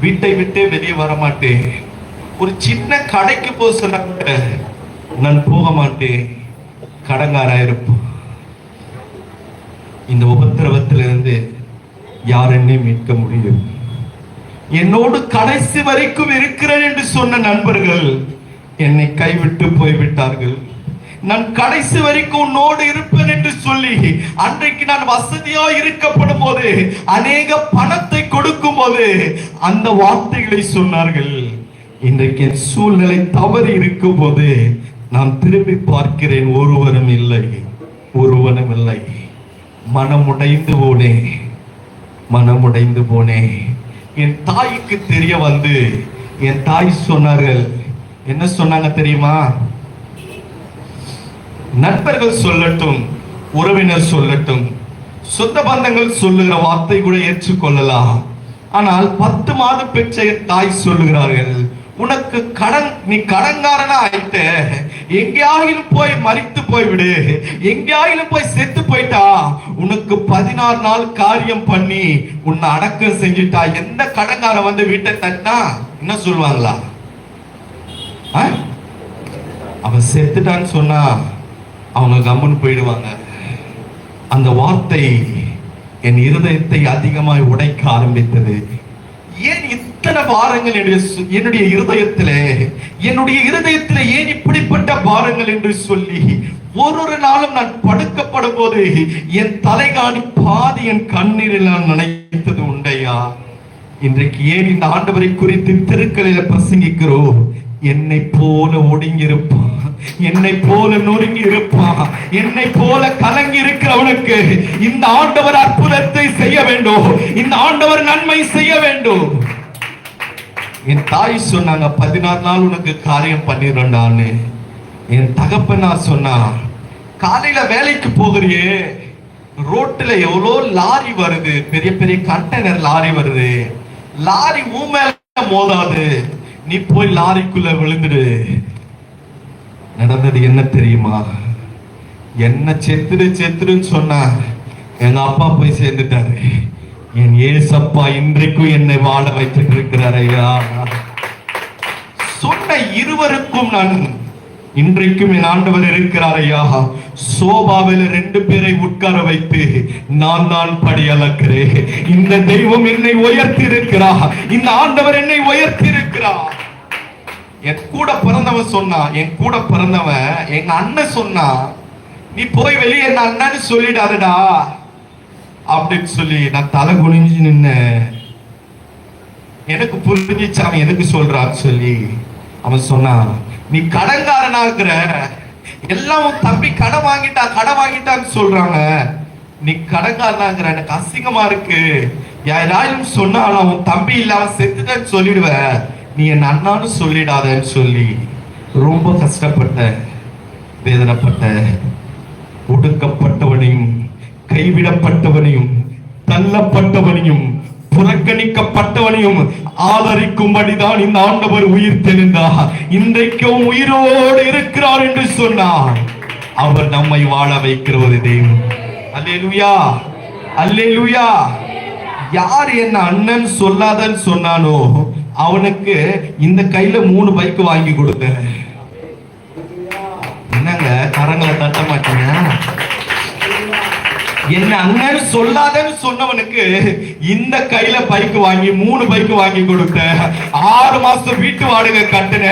வீட்டை விட்டே வெளியே வர மாட்டேன். ஒரு சின்ன கடைக்கு போக சொன்ன நான் போக மாட்டேன், கடங்காராயிருப்போம். இந்த உபத்திரவத்திலிருந்து யார் என்னை மீட்க முடியும்? என்னோடு கடைசி வரைக்கும் இருக்கிறேன் என்று சொன்ன நண்பர்கள் என்னை கைவிட்டு போய்விட்டார்கள். நான் கடைசி வரைக்கும் உன்னோடு இருப்பேன் என்று சொல்லி அன்றைக்கு நான் வசதியா இருக்கப்படும் போது, அநேக பணத்தை கொடுக்கும் போது அந்த வார்த்தைகளை சொன்னார்கள். இன்றைக்கு என் சூழ்நிலை தவறி இருக்கும் போது நான் திரும்பி பார்க்கிறேன், ஒருவரும் இல்லை, ஒருவனும் இல்லை. மனமுடைந்து போனேன், மனமுடைந்து போனேன். என் தாய்க்கு தெரிய வந்து என் தாய் சொன்னார்கள், என்ன சொன்னாங்க தெரியுமா? நண்பர்கள் சொல்லட்டும், உறவினர் சொல்லட்டும், சொந்த பந்தங்கள் சொல்லுகிற வார்த்தை கூட ஏற்றுக்கொள்ளலாம். ஆனால் 10 மாதம் பெற்ற தாய் சொல்லுகிறார்கள், உனக்கு கடன், நீ கடன்காரனா ஆயிட்ட, எங்கேயாயிலும் போய் மரித்து போய்விடு, எங்கேயாயிலும் போய் செத்து போயிட்டா, உனக்கு 16 நாள் காரியம் பண்ணி உன்னை அடக்கம் செஞ்சுட்டா. எந்த கடன்காரன் வந்து வீட்டை தட்டினா என்ன சொல்லுவாங்களா? அவன் செத்துட்டான்னு சொன்னா அவங்க கம்முன்னு போயிடுவாங்க. அந்த வார்த்தை என் இருதயத்தை அதிகமாய் உடைக்க ஆரம்பித்தது. ஏன் இத்தனை பாரங்கள் என்னுடைய இருதயத்திலே ஏன் இப்படிப்பட்ட பாரங்கள் என்று சொல்லி ஒரு நாளும் நான் படுக்கப்படும் போது என் தலைகாணி பாதி என் கண்ணீரில் நான் நினைத்தது உண்டையா? இன்றைக்கு ஏன் இந்த ஆண்டவரை குறித்து திருக்கலில பிரசங்கிக்கிறோம்? என்னை போல ஒடுங்கி இருப்பான், என்னை போல நொறுங்கி இருப்பான், என்னை போல கலங்கி இருக்கிறவனுக்கு இந்த ஆண்டவர் அற்புதத்தை செய்ய வேண்டும், இந்த ஆண்டவர் நன்மை செய்ய வேண்டும். என் தாய் சொன்னாங்க, 16 நாள் உனக்கு காரியம் பண்ணிடுறான்னு. என் தகப்பனா சொன்னா, காலையில வேலைக்கு போகிறியே, ரோட்டுல எவ்வளோ லாரி வருது, பெரிய பெரிய கண்டெய்னர் லாரி வருது, லாரி உன் மேல மோதாது, நீ போய் லாரிக்குள்ள விழுந்துடு. நடந்தது என்ன தெரியுமா? என்ன செத்துருன்னு சொன்னா எங்க அப்பா போய் சேர்ந்துட்டாரு. என் ஏசப்பா இன்றைக்கும் என்னை வாழ வைத்துட்டு இருக்கிறார் ஐயா. சொன்ன இருவருக்கும் நான் இன்றைக்கும் என் ஆண்டவர் இருக்கிறார் ஐயா. சோபாவில் 2 பேரை உட்கார வைத்து நான் தான் படி அளக்கிறேன். இந்த தெய்வம் என்னை உயர்த்தி இருக்கிறார், இந்த ஆண்டவர் என்னை உயர்த்தி இருக்கிறார். என் கூட பிறந்தவன் சொன்னா, என் கூட பிறந்தவன் எங்க அண்ணன் சொன்னா, நீ போய் வெளியே என்ன அண்ணன்னு சொல்லிடாதடா அப்படின்னு சொல்லி நான் தலை குனிஞ்சு நின்ன. எனக்கு புரிஞ்சிச்சு அவன் எதுக்கு சொல்றான்னு சொல்லி. அவன் சொன்னான், நீ கடன்காரனாகிற, எல்லாம் உன் தம்பி கடன் வாங்கிட்டான்னு சொல்றாங்க, நீ கடன்காரனாகிற, எனக்கு அசிங்கமா இருக்கு, யாராலும் சொன்னா உன் தம்பி இல்லாம செத்துட்டேன்னு சொல்லிடுவேன், நீ என் அண்ணான்னு சொல்லிடாதன்னு சொல்லி ரொம்ப கஷ்டப்பட்ட, வேதனைப்பட்ட. ஒடுக்கப்பட்டவனையும் கைவிடப்பட்டவனையும் தள்ளப்பட்டவனையும் புறக்கணிக்கப்பட்டவனையும் ஆதரிக்கும்படிதான் இந்த ஆண்டவர் உயிர் தெளிந்தார். இன்றைக்கும் உயிரோடு இருக்கிறார் என்று சொன்னார். அவர் நம்மை வாழ வைக்கிற ஒரு தெய்வம். அல்லேலூயா, அல்லேலூயா. யார் என்ன அண்ணன் சொல்லாதன்னு சொன்னானோ அவனுக்கு இந்த கையில 3 பைக் வாங்கி கொடுத்த. என்னங்க கரங்களை தட்ட மாட்டீங்க? என்ன அண்ணன் சொல்லாதன்னு சொன்னவனுக்கு இந்த கையில பைக் வாங்கி 3 பைக் வாங்கி கொடுத்த. 6 மாசம் வீட்டு வாடகை கட்டின.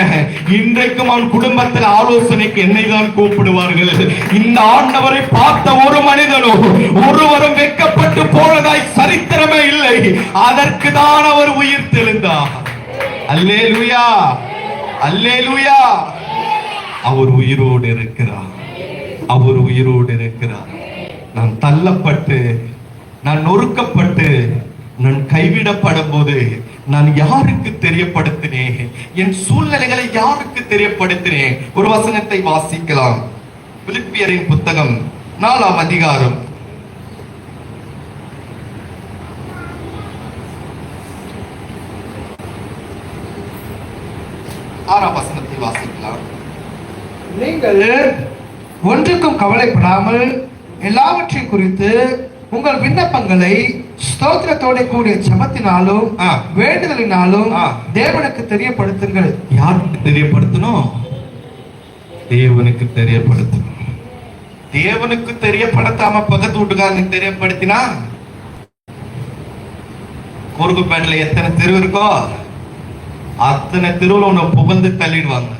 இன்றைக்கும் அவன் குடும்பத்தில் ஆலோசனைக்கு என்னை தான் கூப்பிடுவார்கள். இந்த ஆண்டவரை பார்த்த ஒரு மனிதனும் ஒருவரும் வெட்கப்பட்டு போனதாய் சரித்திரமே இல்லை. அதற்கு தான் அவர் உயிர் தெளிந்தார். அல்லேலூயா, அல்லேலூயா. அவர் உயிரோடு இருக்கிறார், அவர் உயிரோடு இருக்கிறார். நான் தள்ளப்பட்டு, நான் நொறுக்கப்பட்டு, நான் கைவிடப்படும் போது நான் யாருக்கு தெரியப்படுத்தினேன்? என் சூழ்நிலைகளை யாருக்கு தெரியப்படுத்தினேன்? ஒரு வசனத்தை வாசிக்கலாம். பிலிப்பியரின் புத்தகம் 4ஆம் அதிகாரம் 6ஆம் வசனத்தை வாசிக்கலாம். நீங்கள் ஒன்றுக்கும் கவலைப்படாமல் எல்லாவற்றையும் குறித்து உங்கள் விண்ணப்பங்களை ஸ்தோத்திரத்தோட கூடிய ஜெபத்தினாலும் வேண்டுதலினாலும் தேவனுக்கு தெரியப்படுத்துங்கள். யாருக்கு தெரியப்படுத்தணும்? தேவனுக்கு தெரியப்படுத்தணும். தேவனுக்கு தெரியப்படுத்தாம பக்கத்து வீட்டுக்காரனுக்கு தெரியப்படுத்தினா, குறுக்குப்பேட்ல எத்தனை தெரு இருக்கோ அத்தனை தெருவில் உன்னை புகழ்ந்து தள்ளிடுவாங்க.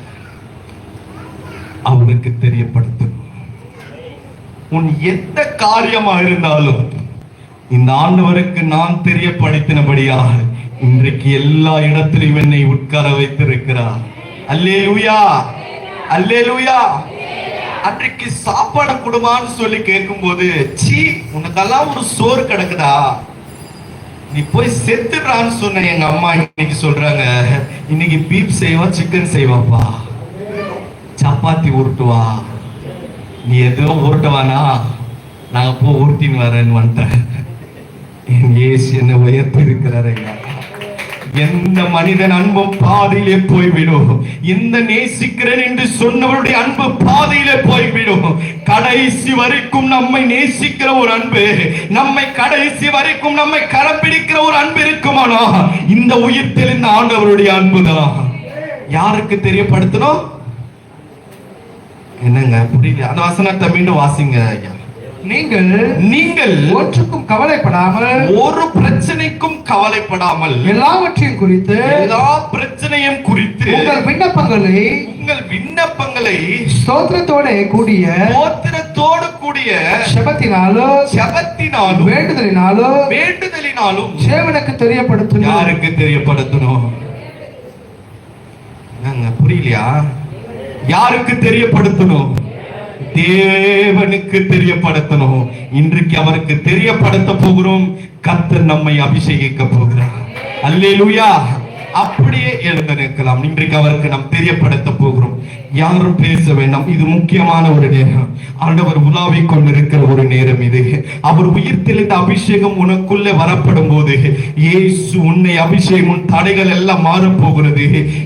அவனுக்கு தெரியப்படுத்தணும். உன் எந்த காரியமா இருந்தாலும் இந்த ஆண்டவருக்கு நான் தெரியப்படுத்தினபடியாக இன்றைக்கு எல்லா இடத்திலும் என்னை உட்கார வைத்திருக்கிறார். அல்லேலூயா, அல்லேலூயா. அன்றைக்கு சாப்பாடு கொடுமான்னு சொல்லி கேட்கும் போது, சீ உனக்கெல்லாம் ஒரு சோறு கிடக்குதா, நீ போய் செத்துறான்னு சொன்ன எங்க அம்மா இன்னைக்கு சொல்றாங்க, இன்னைக்கு பீப் செய்வா, சிக்கன் செய்வாப்பா, சப்பாத்தி உருட்டுவா. நீ எதுவும் உருட்டுவானா, நாங்க போ உருட்டின்னு வரேன்னு வந்துட்டேன். என் இயேசு என்னை உயர்த்தி இருக்கிறாரு. எந்த மனிதன் அன்பும் பாதையிலே போய்விடும். இந்த நேசிக்கிறேன் என்று சொன்னவருடைய அன்பு பாதையிலே போய்விடும். கடைசி வரைக்கும் நம்மை நேசிக்கிற ஒரு அன்பு, நம்மை கடைசி வரைக்கும் நம்மை கரம் பிடிக்கிற ஒரு அன்பு இருக்குமானா இந்த உயிர்த்தெழுந்த இந்த ஆண்டவருடைய அன்புதான். யாருக்கு தெரியப்படுத்தணும்? என்னங்க புரியல? அந்த வசனத்தை மீண்டும் வாசிங்க ஐயா. நீங்கள் ஒன்றுக்கும் கவலைப்படாமல், ஒரு பிரச்சனைக்கும் கவலைப்படாமல், எல்லாவற்றையும் குறித்து, எல்லா பிரச்சனையும் குறித்து உங்கள் விண்ணப்பங்களை ஸ்தோத்திரத்தோடு கூடிய ஜெபத்தினாலும் வேண்டுதலினாலும் தேவனுக்கு தெரியப்படுத்தணும். யாருக்கு தெரியப்படுத்தணும்? புரியலையா? யாருக்கு தெரியப்படுத்தணும்? தேவனுக்கு தெரியப்படுத்தணும். இன்றைக்கு அவருக்கு தெரியப்படுத்த போகிறோம். கர்த்தர் நம்மை அபிஷேகிக்க போகிறார். அல்லேலூயா. அப்படியே எழுந்து நிற்கலாம். இன்றைக்கு அவருக்கு நாம் தெரியப்படுத்த போகிறோம். யாரும் பேச வேண்டாம். இது முக்கியமான ஒரு நேரம். ஆண்டவர் உலாவிக் கொண்டிருக்கிற ஒரு நேரம் இது. அவர் உயிர்த்தெழுந்த அபிஷேகம் உனக்குள்ளே வரப்படும் போது இயேசு உன்னை அபிஷேகம், உன் தடைகள் எல்லாம் மாறப் போகிறது.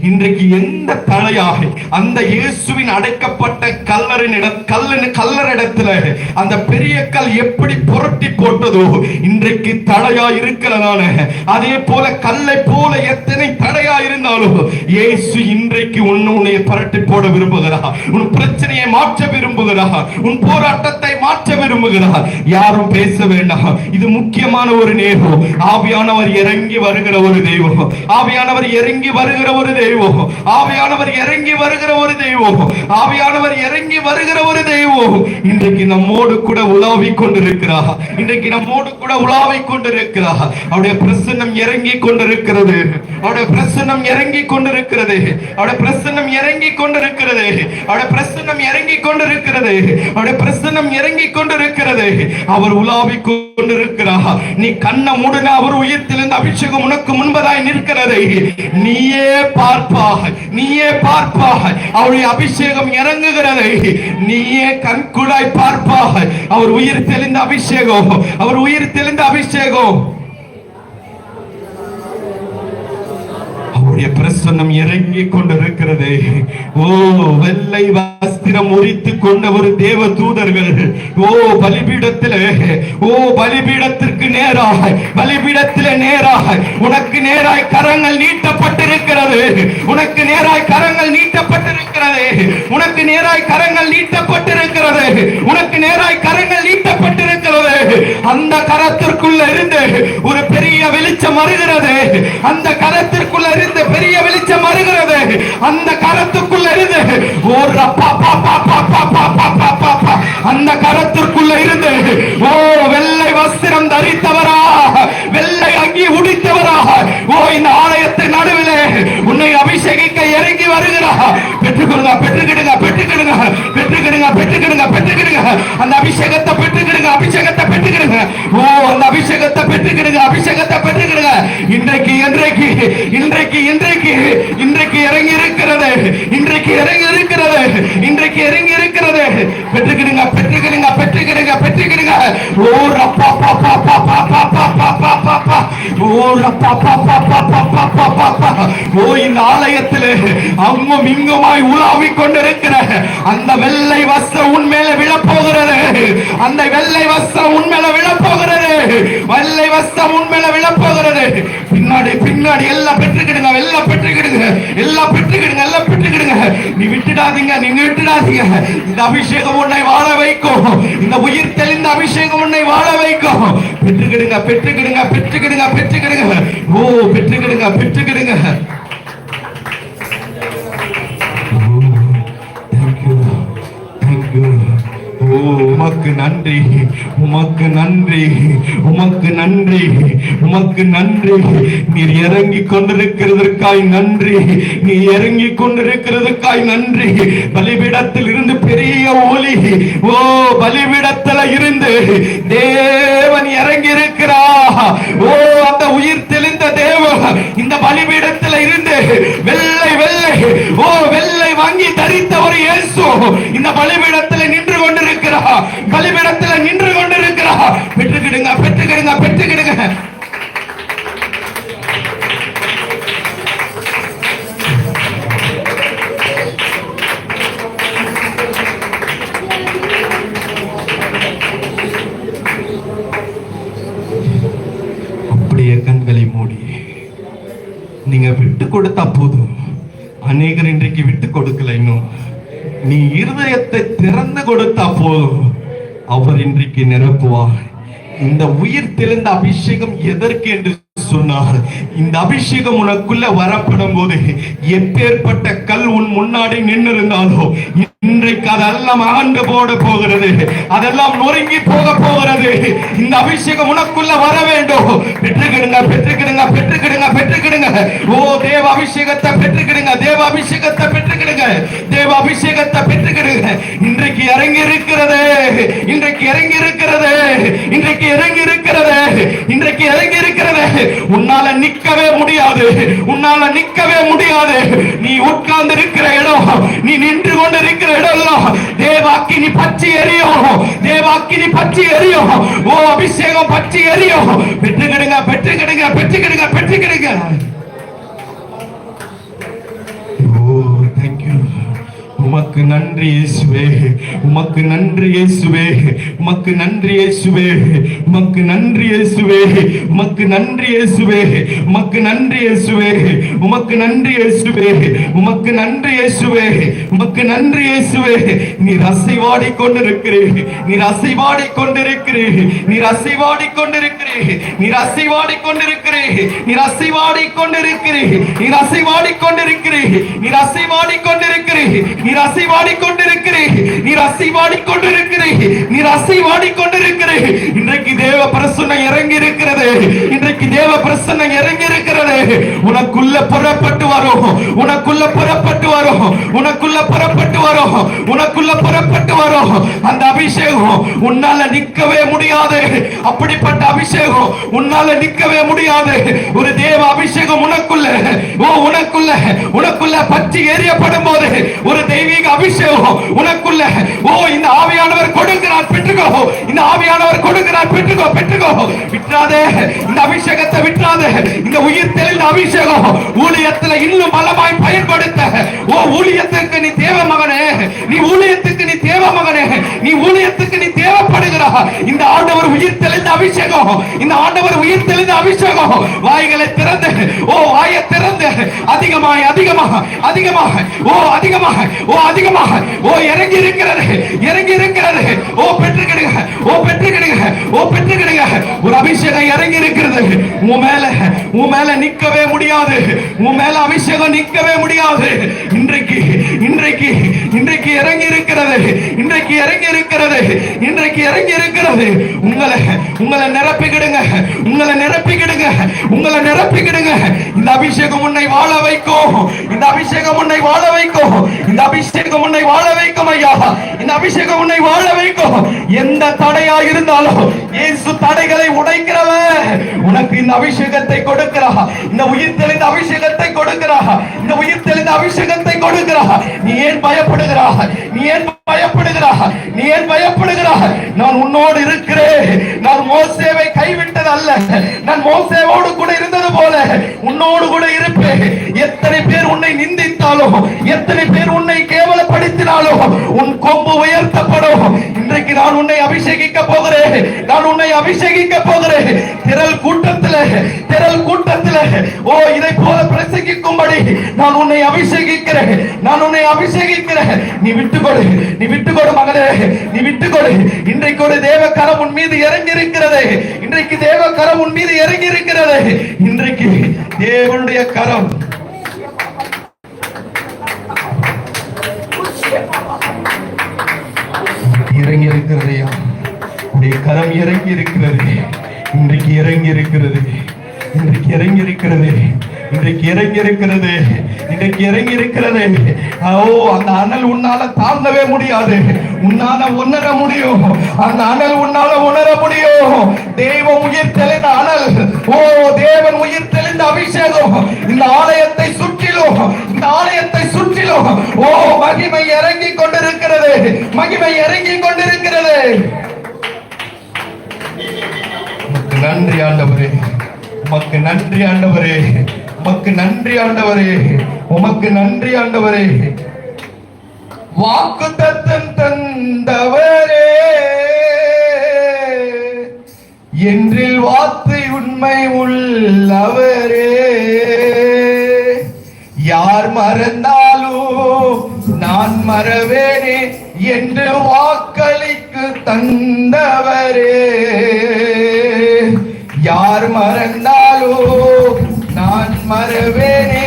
இன்றைக்கு எந்த தடையாக அந்த இயேசுவின் அடைக்கப்பட்ட கல்லறிடத்துல அந்த பெரிய கல் எப்படி புரட்டி போட்டதோ இன்றைக்கு தடையா இருக்கிறதான, அதே போல கல்லை போல எத்தனை தடையா இருந்தாலும் இயேசு இன்றைக்கு உன்னை புரட்டி போட விரும்புகிறார். உன் பிரச்சனையை மாற்ற விரும்புகிறார். உன் போராட்டத்தை மாற்ற விரும்புகிறார். யாரும் பேச வேண்டாம். இது முக்கியமான ஒரு நேரம். ஆவியானவர் இறங்கி வருகிற ஒரு தெய்வம். ஆவியானவர் இறங்கி வருகிற ஒரு தெய்வம். ஆவியானவர் இறங்கி வருகிற ஒரு தெய்வம். ஆவியானவர் இறங்கி வருகிற ஒரு தெய்வம் இன்றைக்கு நம்மோடு கூட உலாவிக் கொண்டிருக்கிறார். இன்றைக்கு நம்மோடு கூட உலாவிக் கொண்டிருக்கிறார். அவருடைய பிரசன்னம் இறங்கி கொண்டிருக்கிறது. அவருடைய பிரசன்னம் இறங்கி கொண்டிருக்கிறது. அவருடைய பிரசன்னம் இறங்கி கொண்டிருக்கிறது. அவருடைய பிரசன்னம் இறங்கி கொண்டிருக்கிறது. அவருடைய பிரசன்னம் இறங்கி கொண்டிருக்கிறது. அவர் உலாவிக் கொண்டிருக்கிறார். நீ கண்ணை மூடினா அவர் உயிர்த்தெழுந்த அபிஷேகம் உனக்கு முன்பதாய் நிற்கிறது. நீயே பார்ப்பாய், நீயே பார்ப்பாய். அவருடைய அபிஷேகம் இறங்குகிறது. நீயே கண்குடாய் பார்ப்பாய். அவர் உயிர்த்தெழுந்த அபிஷேகம், அவர் உயிர்த்தெழுந்த அபிஷேகம். அவருடைய பிரசன்னம் இறங்கி கொண்டிருக்கிறது. ஓ வெள்ளை வஸ்திரம் உரித்து கொண்ட ஒரு தேவ தூதர்கள் பலிபீடத்திலே, பலிபீடத்திற்கு நேராக, பலிபீடத்திலே நேராக உனக்கு நேராய் கரங்கள் நீட்டப்பட்டிருக்கிறது. உனக்கு நேராய் கரங்கள் நீட்டப்பட்டிருக்கிறது. உனக்கு நேராய் கரங்கள் நீட்டப்பட்டிருக்கிறது. உனக்கு நேராய் கரங்கள் நீட்டப்பட்டிருக்கிறது. அந்த கரத்திற்குள்ள இருந்து ஒரு பெரிய வெளிச்சம் வருகிறது. அந்த கரத்திற்குள்ள இருந்து பெரிய வெளிச்சம் வருகிறது. அந்த கரத்துக்குள்ள இருந்து அந்த கரத்திற்குள்ள இருந்து வெள்ளை வஸ்திரம் தரித்தவரா, வெள்ளை அங்கி உடித்தவரா, இந்த ஆலயத்தின் நடுவிலே உன்னை அபிஷேகிக்க இறங்கி வருகிறார். பெற்றுக்கிடுங்க, பெற்றுக்கிடுங்க, பெற்றுக்கிடுங்க, பெற்றுக்கிடுங்க, பெற்றுக்கிடுங்க, பெற்றுக்கிடுங்க. அந்த அபிஷேகத்தை பெற்றுக்கிடுங்க, அபிஷேகத்தை பெற்றுக்கிடுங்க. அந்த அபிஷேகத்தை பெற்றுக்கிடுங்க, அபிஷேகத்தை பெற்றுக்கிடுங்க. இன்றைக்கு இன்றைக்கு இன்றைக்கு இன்றைக்கு இன்றைக்கு இறங்கி இருக்கிறது. இன்றைக்கு இறங்கி இருக்கிறது. இன்றைக்கு இறங்கி இருக்கிறது. பெற்றுக்கிடுங்க, பெற்றுக்கிடுங்க, பெற்றுக்கிடுங்க, பெற்றுக்கிடுங்க. ஓ ரப்பா பா பா பா பா பா பா பா பா. இந்த ஆலயத்திலே அங்கும் இங்குமாய் உலாவிக் கொண்டிருக்கிற அந்த வெள்ளை வஸ்திரம் உன்மேல விழப்போகிறது. அந்த வெள்ளை வஸ்திரம் உன்மேல விழப்போகிறது. வெள்ளை வஸ்திரம் உன்மேல விழப்போகிறது. பின்னாடி பின்னாடி எல்லாம் பெற்றுக்கிடுங்க, எல்லாம் பெற்றுக்கிடுங்க, எல்லாம் பெற்றுக்கிடுங்க, எல்லாம் பெற்றுக்கிடுங்க. நீ விட்டுடாதீங்க, நீங்க விட்டுடாதீங்க. இந்த அபிஷேகம் உன்னை வாழ வைக்கும். இந்த உயிர் தெளிந்த அபிஷேகம் உன்னை வாழ வைக்கும். பெற்றுக்கிடுங்க, பெற்றுக்கிடுங்க, பெற்றுக்கிடுங்க, பெற்றுக்கிடுங்க. ஓ பெற்றுக்கிடுங்க, பெற்றுக்கிடுங்க. உமக்கு நன்றி, உமக்கு நன்றி, உமக்கு நன்றி, உமக்கு நன்றி. நீர் இறங்கி கொண்டிருக்கிறதற்காய் நன்றி, நீ இறங்கி கொண்டிருக்கிறதுக்காய் நன்றி. பலிபீடத்தில் இருந்து பெரிய ஒளி, ஓ பலிபீடத்தில் இருந்து தேவன் இறங்கி இருக்கிறா. ஓ அந்த உயிர் தெளிந்த தேவன் இந்த பலிபீடத்தில் இருந்து வெள்ளை வெள்ளை, ஓ வெள்ளை வாங்கி தரித்த ஒரு இயேசு இந்த பலிபீடத்தில் நின்று கொண்டிருக்கிறார், பலிபீடத்தில் நின்று கொண்டிருக்கிறார். பெற்றுக்கிடுங்க, பெற்றுக்கிடுங்க, பெற்றுக்கிடுங்க. அப்படியே கண்களை மூடி நீங்க விட்டு கொடுத்தா போதும். அநேகர் இன்றைக்கு விட்டு கொடுக்கல. இன்னும் நீ இருதயத்தை திறந்து கொடுத்தா போதும், அவர் இன்றைக்கு நிரப்புவார். இந்த உயிர் தெளிந்த அபிஷேகம் எதற்கு என்று சொன்னார், இந்த அபிஷேகம் உனக்குள்ள வரப்படும் போது எப்பேற்பட்ட கல் உன் முன்னாடி நின்று இருந்தாலோ இன்றைக்கு அதெல்லாம் ஆண்டு போட போகிறது, அதெல்லாம் நொறுங்கி போக போகிறது. இந்த அபிஷேகம் உனக்குள்ள வர வேண்டும். பெற்றுக்கிடுங்க, பெற்றுக்கிடுங்க, பெற்றுக்கிடுங்க, பெற்றுக்கிடுங்க. ஓ தேவ அபிஷேகத்தை பெற்றுக்கிடுங்க, தேவ அபிஷேகத்தை பெற்றுக்கிடுங்க, தேவ அபிஷேகத்தை பெற்றுக்கிடுங்க. இன்றைக்கு இறங்கி இருக்கிறது, இன்றைக்கு இறங்கி இருக்கிறது, இன்றைக்கு இறங்கி இருக்கிறது, இன்றைக்கு இறங்கி இருக்கிறது. உன்னால நிக்கவே முடியாது, உன்னால நிக்கவே முடியாது. நீ உட்கார்ந்து இருக்கிற இடம், நீ நின்று கொண்டு இருக்கிற இடம் தேவாக்கினி பற்றி எரியும், தேவாக்கினி பற்றி எரியும். ஓ அபிஷேகம் பற்றி எரியும். பெற்றுக்கிடுங்க, பெற்றுக்கிடுங்க, பெற்றுக்கிடுங்க, பெற்றுக்கிடுங்க. ஓ தேங்க்யூ. உமக்கு நன்றி இயேசுவே, உமக்கு நன்றி இயேசுவே, உமக்கு நன்றி இயேசுவே, உமக்கு நன்றி இயேசுவே, உமக்கு நன்றி இயேசுவே, உமக்கு நன்றி இயேசுவே, உமக்கு நன்றி இயேசுவே, உமக்கு நன்றி இயேசுவே, உமக்கு நன்றி இயேசுவே. நீர் அசைவாடி கொண்டிருக்கிறீர், நீர் அசைவாடி கொண்டிருக்கிறீர், நீர் அசைவாடி கொண்டிருக்கிறீர், நீர் அசைவாடி கொண்டிருக்கிறீர், நீர் அசைவாடி கொண்டிருக்கிறீர், நீர் அசைவாடி கொண்டிருக்கிறீர், நீர் அசைவாடி கொண்டிருக்கிறீர், நீர் அசைவாடி கொண்டிருக்கிறீர், நீர் அசைவாடி கொண்டிருக்கிறீர், நீர் அசைவாடி கொண்டிருக்கிறீர். இன்றைக்கு தேவ பிரசன்னம் இறங்கி இருக்கிறது, இன்றைக்கு தேவ பிரசன்னம் இறங்கி இருக்கிறது. உனக்குள்ள புறப்பட்டு வரும், உனக்குள்ள புறப்பட்டு வரும், உனக்குள்ள புறப்பட்டு வரும், உனக்குள்ள புறப்பட்டு வரும். அந்த அபிஷேகம் உன்னால நிக்கவே முடியாது. அப்படிப்பட்ட அபிஷேகம் உன்னால நிக்கவே முடியாது. ஒரு தேவ அபிஷேகம் உனக்குள்ள, ஓ உனக்குள்ள, உனக்குள்ள பற்றி எரியப்படும் போது ஒரு தெய்வீக அபிஷேகம் உனக்குள்ள, ஓ இந்த ஆவியானவர் கொடுக்கிறார், பெற்றுக்கோ. இந்த ஆவியானவர் கொடுக்கிறார், பெற்றுக்கோ, பெற்றுக்கோ. விட்டுறாதே, இந்த அபிஷேகத்தை விட்டுறாதே. இந்த உயிர் தெளிந்த அபிஷேகம் ஊழியத்தில் இன்னும் பலமாய் பயன்படுத்த. ஓ ஊழியத்துக்கு நீ தேவ மகனே, நீ ஊழியத்துக்கு நீ தேவ மகனே, நீ ஊழியத்துக்கு நீ தேவைப்படுகிறா. இந்த ஆண்டவர் உயிர் தெளிந்த அபிஷேகம், இந்த ஆண்டவர் உயிர் தெளிந்த அபிஷேகம் வாய்களை திறந்து, ஓ வாயை திறந்து அதிகமாய் அதிகமாக அதிகமாக, ஓ அதிகமாக, ஓ அதிகமாக, ஓ இறங்கி இருக்கிறது, இறங்கி இருக்கிறது. ஓ பெற்றுக்கிடுங்க, ஓ பெற்றுக்கிடுங்க, ஓ பெற்றுக்கிடுங்க. ஒரு அபிஷேகம் இறங்கி இருக்கிறது உன் மேல, உன் மேல நிக்கவே முடியாது, உன் மேல அபிஷேகம் நிக்கவே முடியாது. இன்றைக்கு இன்றைக்கு இன்றைக்கு இறங்கி இருக்கிறது, இன்றைக்கு இறங்கி இருக்கிறது, இன்றைக்கு இறங்கி இருக்கிறது. உங்களை உங்களை நிரப்பிக்கிடுங்க, உங்களை நிரப்பிக்கிடுங்க, உங்களை நிரப்பிக்கிடுங்க. இந்த அபிஷேகம் உன்னை வாழ வைக்கும், இந்த அபிஷேகம் உன்னை வாழ வைக்கும், இந்த அபிஷேகம் உன்னை வாழ வைக்கும் ஐயா, இந்த அபிஷேகம் உன்னை வாழ வைக்கும். எந்த தடையா இருந்தாலும் இயேசு தடைகளை உடைக்கிறவர். உனக்கு இந்த அபிஷேகத்தை கொடுக்கிறா, இந்த உயிர் தெளிந்த அபிஷேகத்தை கொடுக்கிறா, இந்த உயிர் தெளிந்த அபிஷேகத்தை கொடுக்கிறா. நீ ஏன் பயப்படுகிறா, நீ ஏன் பயப்படுகிறா, நீ ஏன் பயப்படுகிறா? நான் உன்னோடு இருக்கிறேன். நான் மோசேவை கைவிட்டது அல்ல, நான் மோசேவோடு பேசினாலும், எத்தனை பேர் உன்னை கேவலப்படுத்தினாலும் உன் கொம்பு உயர்த்தப்படும். இன்றைக்கு நான் உன்னை அபிஷேகிக்க போகிறேன். நான் உன்னை அபிஷேகிக்க போகிறேன். திரள் கூட்டத்திலே ஓ இதை போல பிரசங்கிக்கும்படி நான் உன்னை அபிஷேகிக்கிறேன். நான் உன்னை அபிஷேகிக்கிறேன். நீ விட்டுக்கொடு மகனே, நீ விட்டுக்கொடு. இன்றைக்கு ஒரு தேவ கரம் உன் மீது இறங்கி இருக்கிறது. இன்றைக்கு தேவ கரம் உன் மீது இறங்கி இருக்கிறது. இன்றைக்கு தேவனுடைய கரம் இறங்கி இருக்கிறதையா, உடைய கரம் இறங்கி இருக்கிறது. இன்றைக்கு இறங்கி இருக்கிறது. இன்றைக்கு இறங்கி இருக்கிறது. இன்றைக்கு இறங்கி இருக்கிறது. இன்றைக்கு இறங்கி இருக்கிறது. ஓ அந்த அனல் உன்னால தாழ்ந்தவே முடியாது. உன்னால உணர முடியும். அந்த அனல் உன்னால உணர முடியும். தெய்வம் உயிர் தெளிந்த அனல். ஓ தேவன் உயிர் தெளிந்த அபிஷேகம் இந்த ஆலயத்தை சுற்றிலும், இந்த ஆலயத்தை சுற்றிலும் ஓ மகிமை இறங்கி கொண்டிருக்கிறது. மகிமை இறங்கி கொண்டிருக்கிறது. நன்றி ஆண்டவரே, உமக்கு நன்றி ஆண்டவரே, உமக்கு நன்றி ஆண்டவரே, உமக்கு நன்றி ஆண்டவரே. வாக்குத்தத்தம் தந்தவரே, என்றில் வார்த்தை உண்மை உள்ளவரே. யார் மறந்தாலும் நான் மறவேனே என்று வாக்களிக்கு தந்தவரே. யார் மறந்தாலும் நான் மறவேனே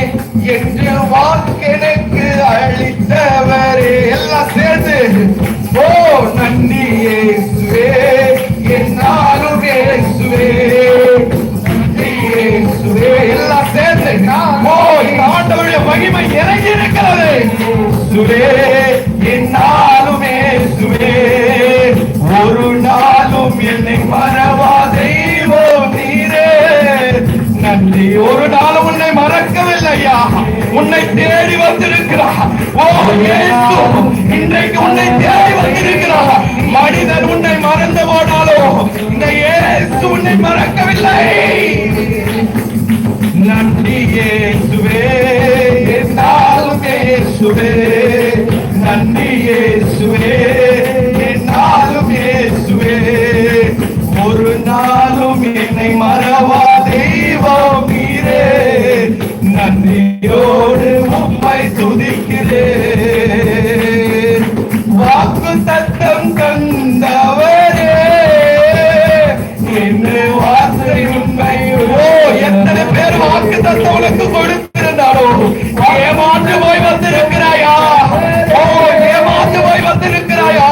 என்று வாக்கெனக்கு அளித்தவரே. எல்லாம் சேர்ந்து ஓ நன்றி இயேசுவே, என்னாலும் இயேசுவே, நன்றி இயேசுவே. எல்லாம் சேர்ந்து ஓ இந்த ஆண்டவருடைய மகிமை இறங்கி இருக்கிறது. இயேசுவே, என்னாலும் இயேசுவே, ஒரு நாளும் என்னை மறவா தெய்வம் நீரே. நன்றி. ஒரு நாளும் உன்னை மறக்கவில்லையா, உன்னை தேடி வந்திருக்கிறார். ஓ இயேசு இன்றைக்கு உன்னை தேடி வந்திருக்கிறார். மனிதன் உன்னை மறந்து போனாலும் இந்த இயேசு உன்னை மறக்கவில்லை. நன்றி இயேசுவே, என்னாலும் இயேசுவே, நன்றி இயேசுவே, என்னாலும் இயேசுவே, ஒரு நாளும் என்னை மறவா தெய்வம் நீரே. நன்றியோடு உம்மை துதிக்கிறேன். வாக்கு தத்தம் தந்தவரே, என்று வார்த்தை உண்மை. ஓ எத்தனை பேர் வாக்கு தத்தம் உனக்கு கொடுத்திருந்தாரோ ஏமாற்று போய் வந்திருக்கிறாயா? ஓ ஏமாற்று போய் வந்திருக்கிறாயா?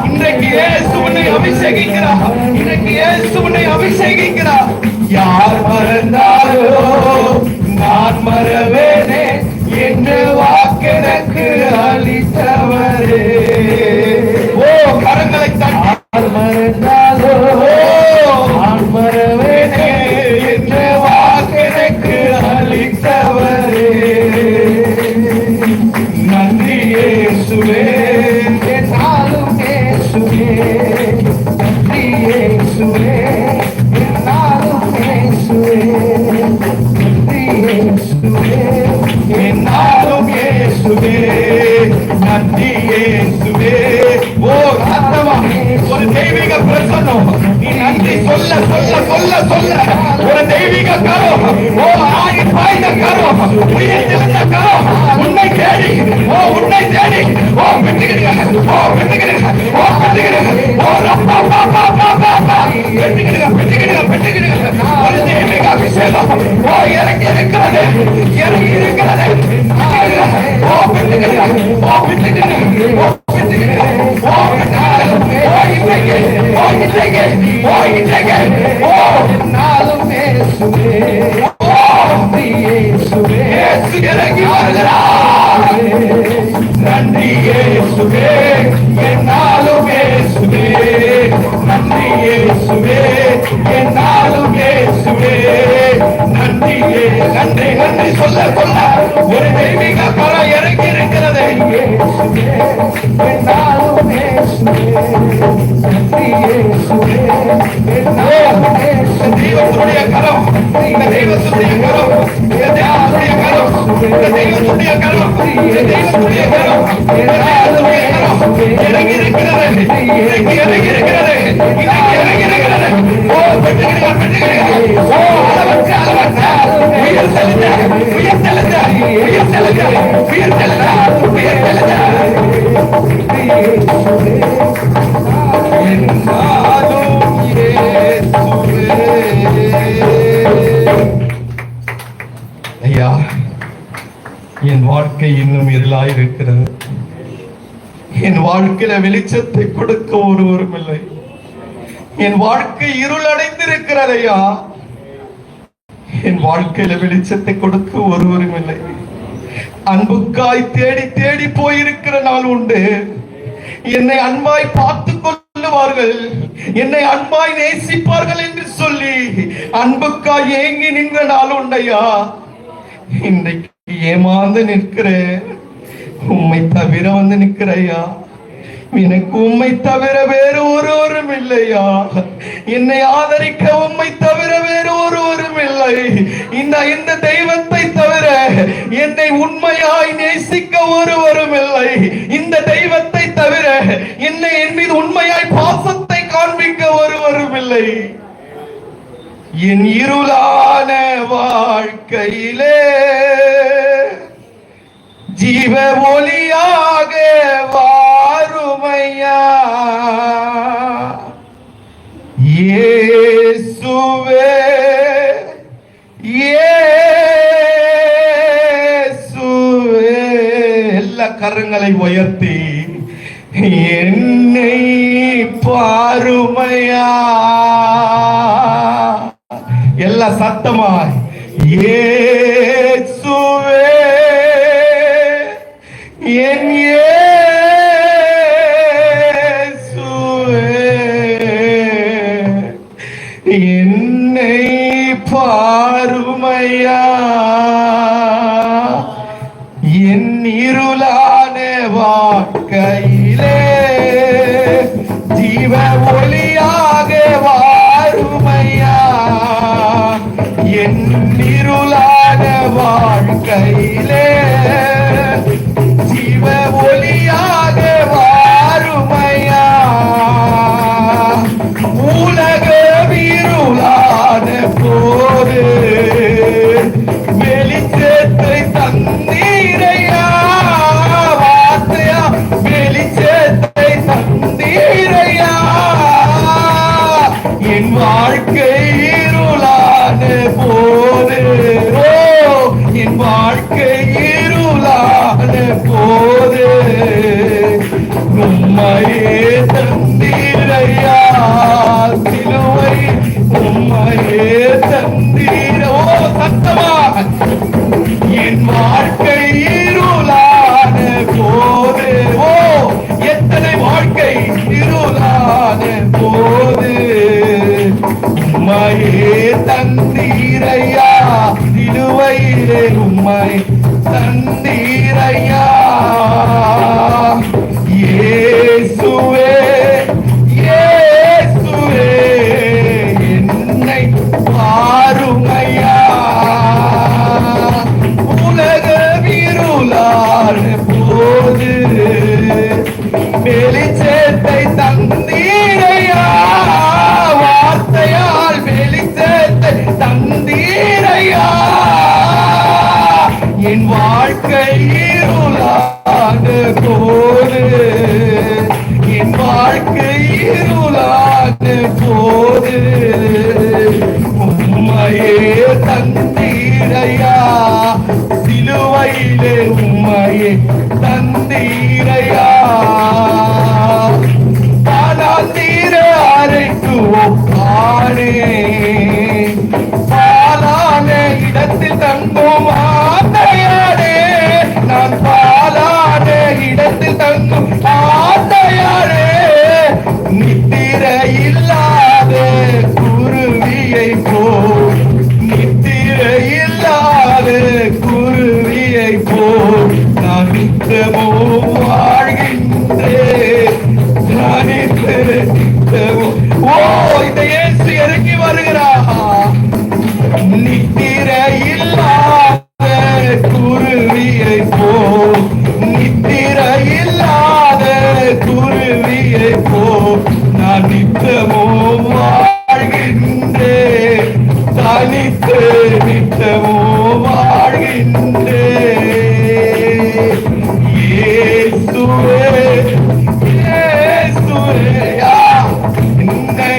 இன்றைக்கு இயேசு உன்னை அபிஷேகிக்கிறார். இன்றைக்கு இயேசு உன்னை அபிஷேகிக்கிறார். யார் மறந்தாரோ நான் மறவேனே என்று வாக்கெனக்கு அளித்தவரே. ஓ கரங்களை தட்டி மறந்தாரோ நான் மறவேனே என்று வாக்கெனக்கு அளித்தவரே. நன்றி இயேசுவே, என்னாலும் இயேசுவே, நன்றி இயேசுவே, என்னாலும் இயேசுவே, நன்றி இயேசுவே, என்னாலும் இயேசுவே, நன்றி இயேசுவே. ஓ ஆத்மா ஒரு தெய்வீக பிரசன்னம். நீ நன்றி சொல்ல சொல்ல சொல்ல சொல்ல ஒரு தெய்வீக கரம். ஓ ஆகி பாய்ந்த கரம், உயிர்த்தெழுந்த கரம் உன்னை தேடி, ஓ உன்னை தேடி, ஓ வெட்டுகிறீங்க, ஓ வெட்டுகிறீங்க, ஓ வெட்டுகிறீங்க, ஓ ரப்பா பாப்பா பாப்பா வெட்டுகிறீங்க, வெட்டுகிறீங்க, வெட்டுகிறீங்க. ஒரு தெய்வீக அபிஷேகம் ஓ இறங்கி இருக்கிறது, இறங்கி இருக்கிறது. ஓ வெட்டுகிறீங்க, ஓ வெட்டுகிறீங்க, ஓ வெட்டுகிறீங்க, ஓ இன்றைக்கு, ஓ இன்றைக்கு, ஓ இன்றைக்கு, ஓ நாளும் இயேசுவே, ஓ இயேசுவே, இயேசு இறங்கி வருகிறார். நன்றி இயேசுவே, என்னாலும் இயேசுவே, நன்றி இயேசுவே, என்னாலும் இயேசுவே, நன்றி நன்றி நன்றி சொல்ல சொல்ல ஒரு தெய்வீக கரம் இறங்கி இருக்கிறது. இயேசுவே, என்னாலும் இயேசுவே, நன்றி இயேசுவே, என்னாலும் இயேசுவே. தெய்வத்துடைய கரம், இந்த தெய்வத்துடைய கரம், இந்த தெய்வத்துடைய கரம் இந்த தெய்வத்துடைய கரம், இந்த தெய்வத்துடைய கரம், இந்த தெய்வத்துடைய கரம் இறங்கி இருக்கிறது, இன்றைக்கு இறங்கி இருக்கிறது, இன்றைக்கு இறங்கி இருக்கிறது. ஓ பெற்றுகிறீர்கள், பெற்றுகிறீர்கள். ஓ அளவற்ற அளவற்ற உயிர் செலுத்த, உயிர் செலுத்த, உயிர் செலுத்த, உயிர் செலுத்த, உயிர் செலுத்த. என்னாலும் இயேசுவே. ஐயா, என் வாழ்க்கை இன்னும் இருளாய் இருக்கிறது. என் வாழ்க்கையில வெளிச்சத்தை கொடுக்க ஒருவரும் இல்லை. என் வாழ்க்கை இருள் அடைந்திருக்கிறது ஐயா. என் வாழ்க்கையில வெளிச்சத்தை கொடுக்க ஒருவரும் இல்லை. அன்புக்காய் தேடி தேடி போயிருக்கிற நாள் உண்டு. என்னை அன்பாய் பார்த்துக் கொள்ளுவார்கள், என்னை அன்பாய் நேசிப்பார்கள் என்று சொல்லி அன்புக்காய் ஏங்கி நின்ற நாள் உண்டையா. இன்றைக்கு ஏமாந்து நிற்கிறேன். உம்மை தவிர வந்து நிற்கிறையா. எனக்கு உம்மை தவிர வேறு ஒருவரும் இல்லையா. என்னை ஆதரிக்க உம்மை தவிர வேறு ஒருவரும் இல்லை. இந்த தெய்வத்தை தவிர என்னை உண்மையாய் நேசிக்க ஒருவரும் இல்லை. இந்த தெய்வத்தை தவிர என்னை என் மீது உண்மையாய் பாசத்தை காண்பிக்க ஒருவரும் இல்லை. என் இருளான வாழ்க்கையிலே ஜீவ ஒளியாக வாருமையா. இயேசுவே, இயேசுவே. எல்லா கரங்களை உயர்த்தி என்னை பாருமையா. எல்லா சத்தமாய் இயேசுவே, என் இயேசுவே, என்னை பாருமையா. என் இருளான வாழ்க்கையிலே ஜீவ ஒளியாக வாருமையா. என் இருளான வாழ்க்கையிலே ஜீவ ஒளியாக வாருமையா. உலக இருளான போது வெளிச்சத்தை தந்தீரையா. வார்த்தையா வெளிச்சத்தை தந்தீரையா. என் வாழ்க்கை இருளான போது, ஓ என் வாழ்க்கை இருளான போது உம்மையே தந்தீரையா. சிலுவை உம்மையே தந்தீர. ஓ சத்தமா என் வாழ்க்கை இருளான போது, ஓ எத்தனை வாழ்க்கை இருளான போது உம்மையே தந்தீரையா. சிலுவையிலே உம்மை தந்தீரையா. இயேசுவே, இயேசுவே, என்னை பாருமையா. உலக இருளான போது வெளிச்சத்தை தந்தீரையா. வார்த்தையால் வெளிச்சத்தை தந்தீரையா. என் வாழ்க்கை இருளான போது, என் வாழ்க்கை இருளான போது உம்மையே தந்தீரையா. சிலுவையிலே உம்மையே தந்தீரையா. பாலாந்தீர அறைக்கு ஒப்பானே, பாலான இடத்தில் தங்கும் ஆந்தையானே. நான் பாலான இடத்தில் தங்கும் ஆந்தையானே. நித்திர இல்லாத குருவியை போல், நித்திர இல்லாத குருவியை போல் நான் நித்தமோ இயேசுவேயா, என்னை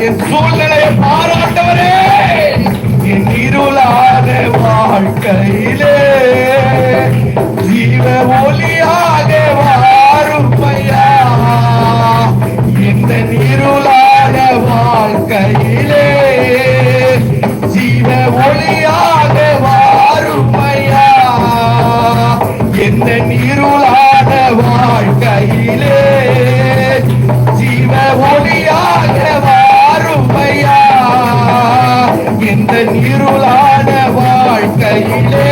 என் சூழ்நிலையை பாராட்டவரே, என் இருளான வாழ்க்கையிலே ஜீவ ஒளியாக வாருமையா, இந்த இருளான வாழ்க்கையிலே ஜீவ ஒளியாக வாருமையா, இந்த இருளான வாழ்க்கையிலே ஜீவ ஒளியாக வாருமையா, இந்த இருளான வாழ்க்கையிலே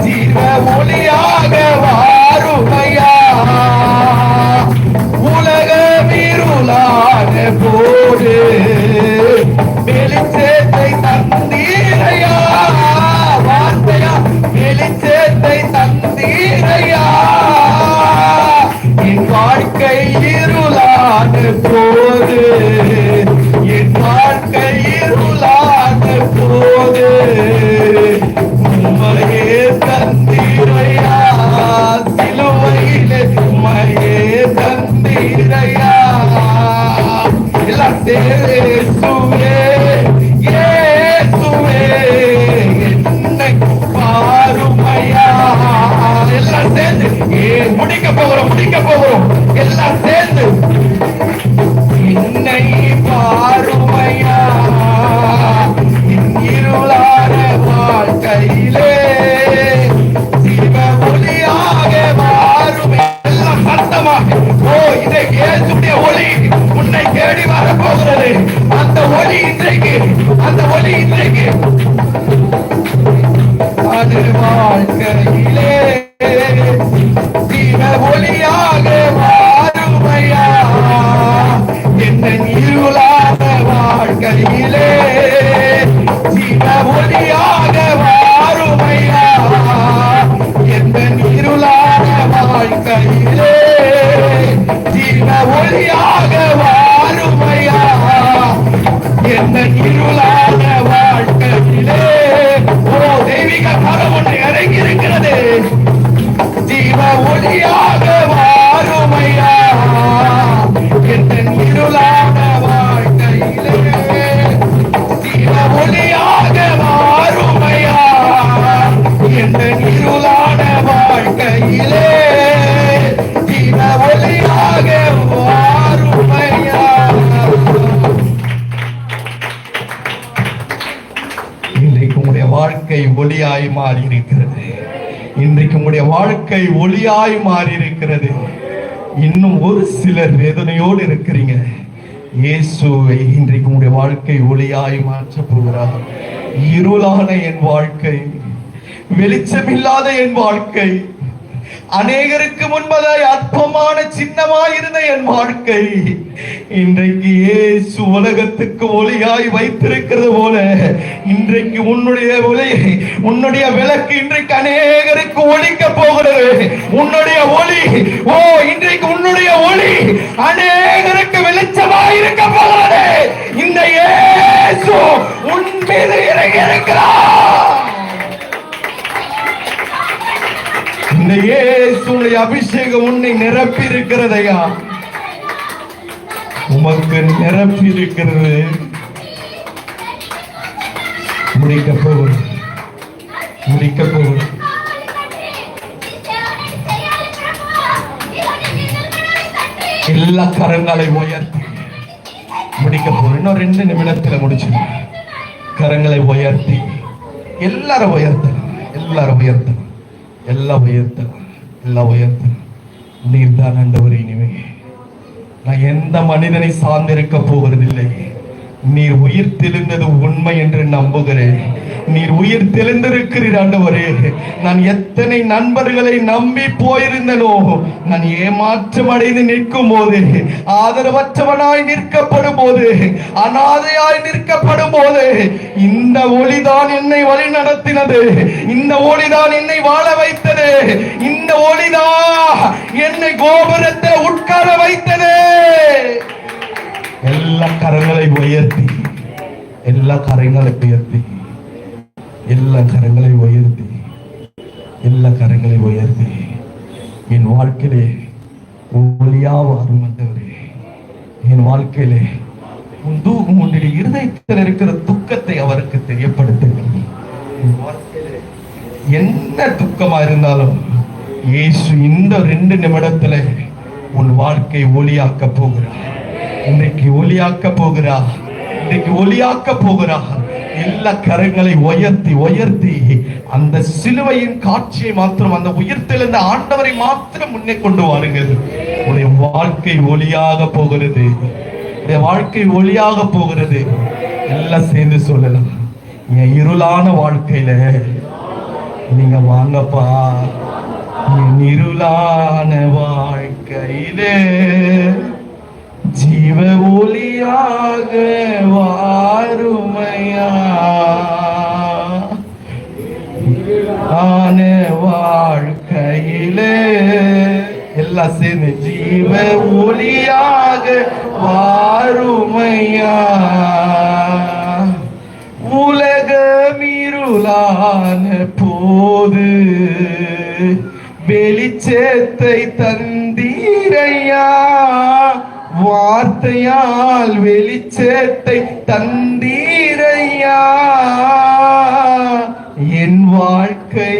ஜீவ ஒளியாக வாருமையா, உலகம் இருளான போது வெளிச்சத்தை தந்தீரையா, வார்த்தையா வெளிச்சத்தை தந்தீரையா, என் வாழ்க்கை இருளான போது, என் வாழ்க்கை இருளான போது உம்மையே தந்தீரையா, சிலுவையிலே உம்மையே தந்தீரையா, எல்லாம் இயேசுவே, இயேசுவே, என்னை பாருமையா, எல்லாம் சேர்ந்து முடிக்க போகிறோம் எல்லாம் சேர்ந்து, என்னை பாருமையா, என் இருளான வாழ்க்கையிலே ஜீவ ஒளியாக மாறுமே, எல்லாம் சத்தமாக, ஓ இதை இயேசுடைய ஒளி உன்னை தேடி வரப்போகிறது, அந்த ஒளி இன்றைக்கு அது வாழ்க்கையிலே ஜீவ ஒளியாக மாறுமையா, என்ன இருளான வாழ்க்கையிலே ஜீவ ஒளியாக மாறுமையா, என்ன இருளான வாழ்க்கையிலே ஜீவ ஒளியாக மாறுமையா, என்ன இருளான வாழ்க்கையிலே, ஓ தெய்வீக கரம் ஒன்று இறங்கி இருக்கிறது, ஜீவ ஒளியாக மாறுமையா, என்ன இருளான வாழ்க்கையிலே ஜீவ ஒளியாக மாறுமையா, என்ன இருளான வாழ்க்கையிலே ஜீவ ஒளியாக மாறுமையா. இன்றைக்கு உங்களுடைய வாழ்க்கை ஒளியாய் மாறி இருக்கிறது, இன்றைக்கு உங்களுடைய வாழ்க்கை ஒளியாய் மாறி இருக்கிறது. இன்னும் ஒரு சிலர் வேதனையோடு இருக்கிறீங்க, இயேசுவை இன்றைக்கு உங்களுடைய வாழ்க்கை ஒளியாய் மாற்ற போகிறார். இருளான என் வாழ்க்கை, வெளிச்சமில்லாத என் வாழ்க்கை, அநேகருக்கு முன்பதாய் அற்பமான சின்னமாய் இருந்த என் வாழ்க்கை, இன்றைக்கு இயேசு உலகத்துக்கு ஒளியாய் வைத்திருக்கிறது போல, இன்றைக்கு உன்னுடைய ஒளி, உன்னுடைய விளக்கு இன்றைக்கு அநேகருக்கு ஒளிக்க போகிறது. உன்னுடைய ஒளி, ஓ இன்றைக்கு உன்னுடைய ஒளி அநேகருக்கு வெளிச்சமாய் இருக்க போகிறது. இந்த இயேசு உன் மீது இறங்கி இருக்கிறார். இந்த இயேசுடைய அபிஷேகம் உன்னை நிரப்பி இருக்கிறதையா, உமக்கு நிரப்பி இருக்கிறது. முடிக்க போகுது. எல்லா கரங்களை உயர்த்தி முடிக்க போகுது. இன்னும் 2 நிமிடத்துல முடிச்சு. கரங்களை உயர்த்தி எல்லாரும் உயர்த்தணும். நீர் தான் ஆண்டவரே. இனிமே நான் எந்த மனிதனை சார்ந்திருக்க போவதில்லை. நீர் உயிர் தெளிந்தது உண்மை என்று நம்புகிறேன். நீர் உயிர் தெளிந்திருக்கிறீர் ஆண்டவரே. நான் எத்தனை நண்பர்களை நம்பி போயிருந்தனோ, நான் ஏமாற்றம் அடைந்து நிற்கும் போது, ஆதரவற்றவனாய் நிற்கப்படும் போது, அனாதையாய் நிற்கப்படும் போது, இந்த ஒளிதான் என்னை வழி நடத்தினது. இந்த ஒளிதான் என்னை வாழ வைத்தது. இந்த ஒளிதான் என்னை கோபுரத்தை உட்கார வைத்தது. எல்லா கரங்களை உயர்த்தி என் வாழ்க்கையிலே ஒளியா வாரும் ஆண்டவரே. என் வாழ்க்கையிலே உன்னுடைய இருதயத்தில் இருக்கிற துக்கத்தை அவருக்கு தெரியப்படுத்துங்கள். என் வாழ்க்கையிலே என்ன துக்கமா இருந்தாலும் இயேசு இந்த 2 நிமிடத்துல உன் வாழ்க்கை ஒளியாக்க போகிறார். இன்றைக்கு ஒளியாக்க போகிறார். இன்றைக்கு ஒளியாக்க போகிறார். எல்லா கரங்களை உயர்த்தி உயர்த்தி அந்த சிலுவையின் காட்சியை மாத்திரம், அந்த உயிர்த்தெழுந்த ஆண்டவரை மாத்திரம் முன்னே கொண்டு வாருங்கள். உடைய வாழ்க்கை ஒளியாக போகிறது. உடைய வாழ்க்கை ஒளியாக போகிறது. எல்லாம் சேர்ந்து சொல்லலாம். என் இருளான வாழ்க்கையில நீங்க வாங்கப்பா. என் இருளான வாழ்க்கையிலே ஜீவ ஒளியாக வாருமையா. ஆன வாழ்க்கையிலே எல்லாம் சேர்ந்து ஜீவ ஒளியாக வாருமையா. உலகம் இருளான போது வெளிச்சத்தை தந்தீரையா. வார்த்தையால் வெளிச்சத்தை தந்தீரையா. என் வாழ்க்கை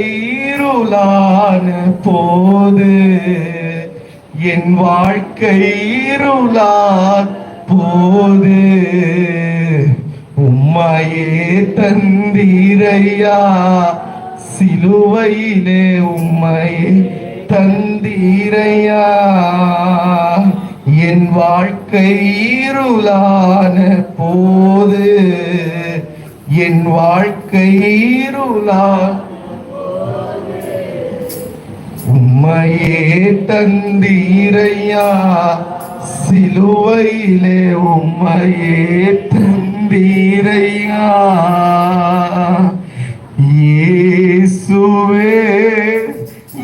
இருளான போது, என் வாழ்க்கை இருளான போது உம்மையே தந்தீரையா. சிலுவையிலே உம்மையே தந்தீரையா. என் வாழ்க்கை இருளான போது, என் வாழ்க்கை இருளான உம்மையே தந்தீரையா. சிலுவையிலே உம்மையே தந்தீரையா. இயேசுவே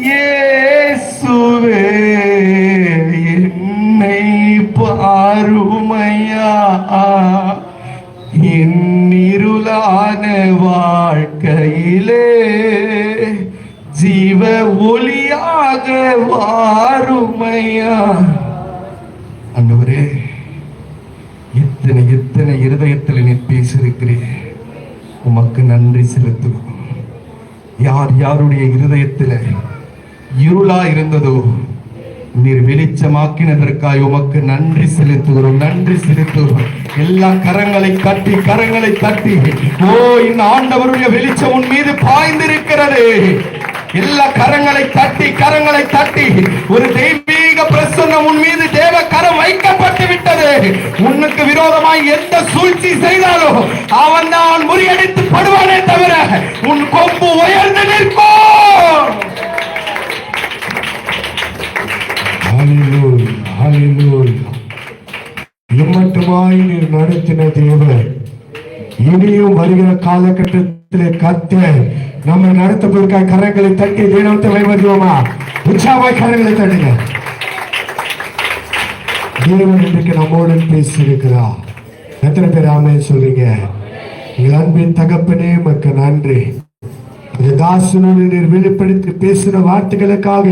இயேசுவே என்னை பாருமையா. என் இருளான வாழ்க்கையிலே ஜீவ ஒளியாக வாருமையா. ஆண்டவரே, எத்தனை எத்தனை இருதயத்தில் நீ பேசியிருக்கிறீர். உமக்கு நன்றி செலுத்துவோம். யார் யாருடைய இருதயத்தில் இருளா இருந்ததோ நீர் வெளிச்சமாக்கினதற்காய் உமக்கு நன்றி செலுத்துகிறோம். நன்றி செலுத்துகிறோம். எல்லா கரங்களை தட்டி கரங்களை தட்டி, ஓ இந்த ஆண்டவருடைய வெளிச்சம் உன் மீது பாய்ந்திருக்கிறது. எல்லா கரங்களை தட்டி கரங்களை தட்டி, ஒரு தெய்வீக பிரசன்னம் உன் மீது தேவ கரம் வைக்கப்பட்டு விட்டது. உனக்கு விரோதமாய் எந்த சூழ்ச்சி செய்தாலும் அவன் தான் முறியடித்து படுவானே தவிர உன் கொம்பு உயர்ந்து நிற்கும். இம்மட்டுமாய் நீர் நடத்தின தேவன் இனியும் வருகிற காலகட்டத்திலே கர்த்தர் நம்மை நடத்தப்படுவதற்காக கரங்களை தட்டி தேவத்தை வைவதுவோமா? உற்சாகமாய் கரங்களை தட்டுங்க. தேவன் இன்றைக்கு நம்மோடு பேசியிருக்கிறார். எத்தனை பேர் ஆமென் சொல்றீங்க? எங்கள் அன்பின் தகப்பனே உமக்கு நன்றி. தாசனோடு நீர் வெளிப்படுத்தி பேசின வார்த்தைகளுக்காக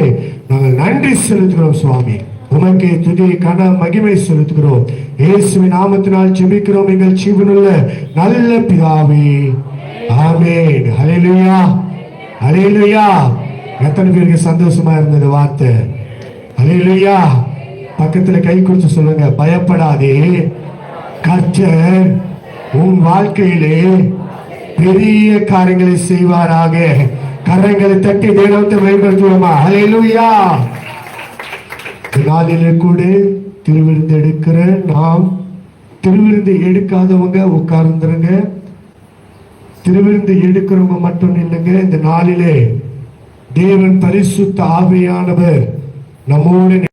நாங்கள் நன்றி செலுத்துகிறோம் சுவாமி. உமக்கு துதி கன மகிமை செலுத்துகிறோம். இயேசுவின் நாமத்தினால் ஜெபிக்கிறோம் எங்கள் ஜீவனுள்ள நல்ல பிதாவே, ஆமென். ஹல்லேலூயா, ஹல்லேலூயா. எத்தனை பேருக்கு சந்தோஷமா இருந்தது வார்த்தை? ஹல்லேலூயா. பக்கத்துல கை கொடுத்து சொல்லுங்க, பயப்படாதே, கர்த்தர் உன் வாழ்க்கையிலே பெரிய காரியங்களை செய்வாராக. கரங்களை தட்டி தேவத்தை பயன்படுத்துவோமா? ஹல்லேலூயா. நாளிலே கூட திருவிருந்து எடுக்கிற நாம், திருவிருந்து எடுக்காதவங்க உட்கார்ந்துருங்க. திருவிருந்து எடுக்கிறவங்க மட்டும் இல்லைங்க. இந்த நாளிலே தேவன் பரிசுத்த ஆவியானவர் நம்மோடு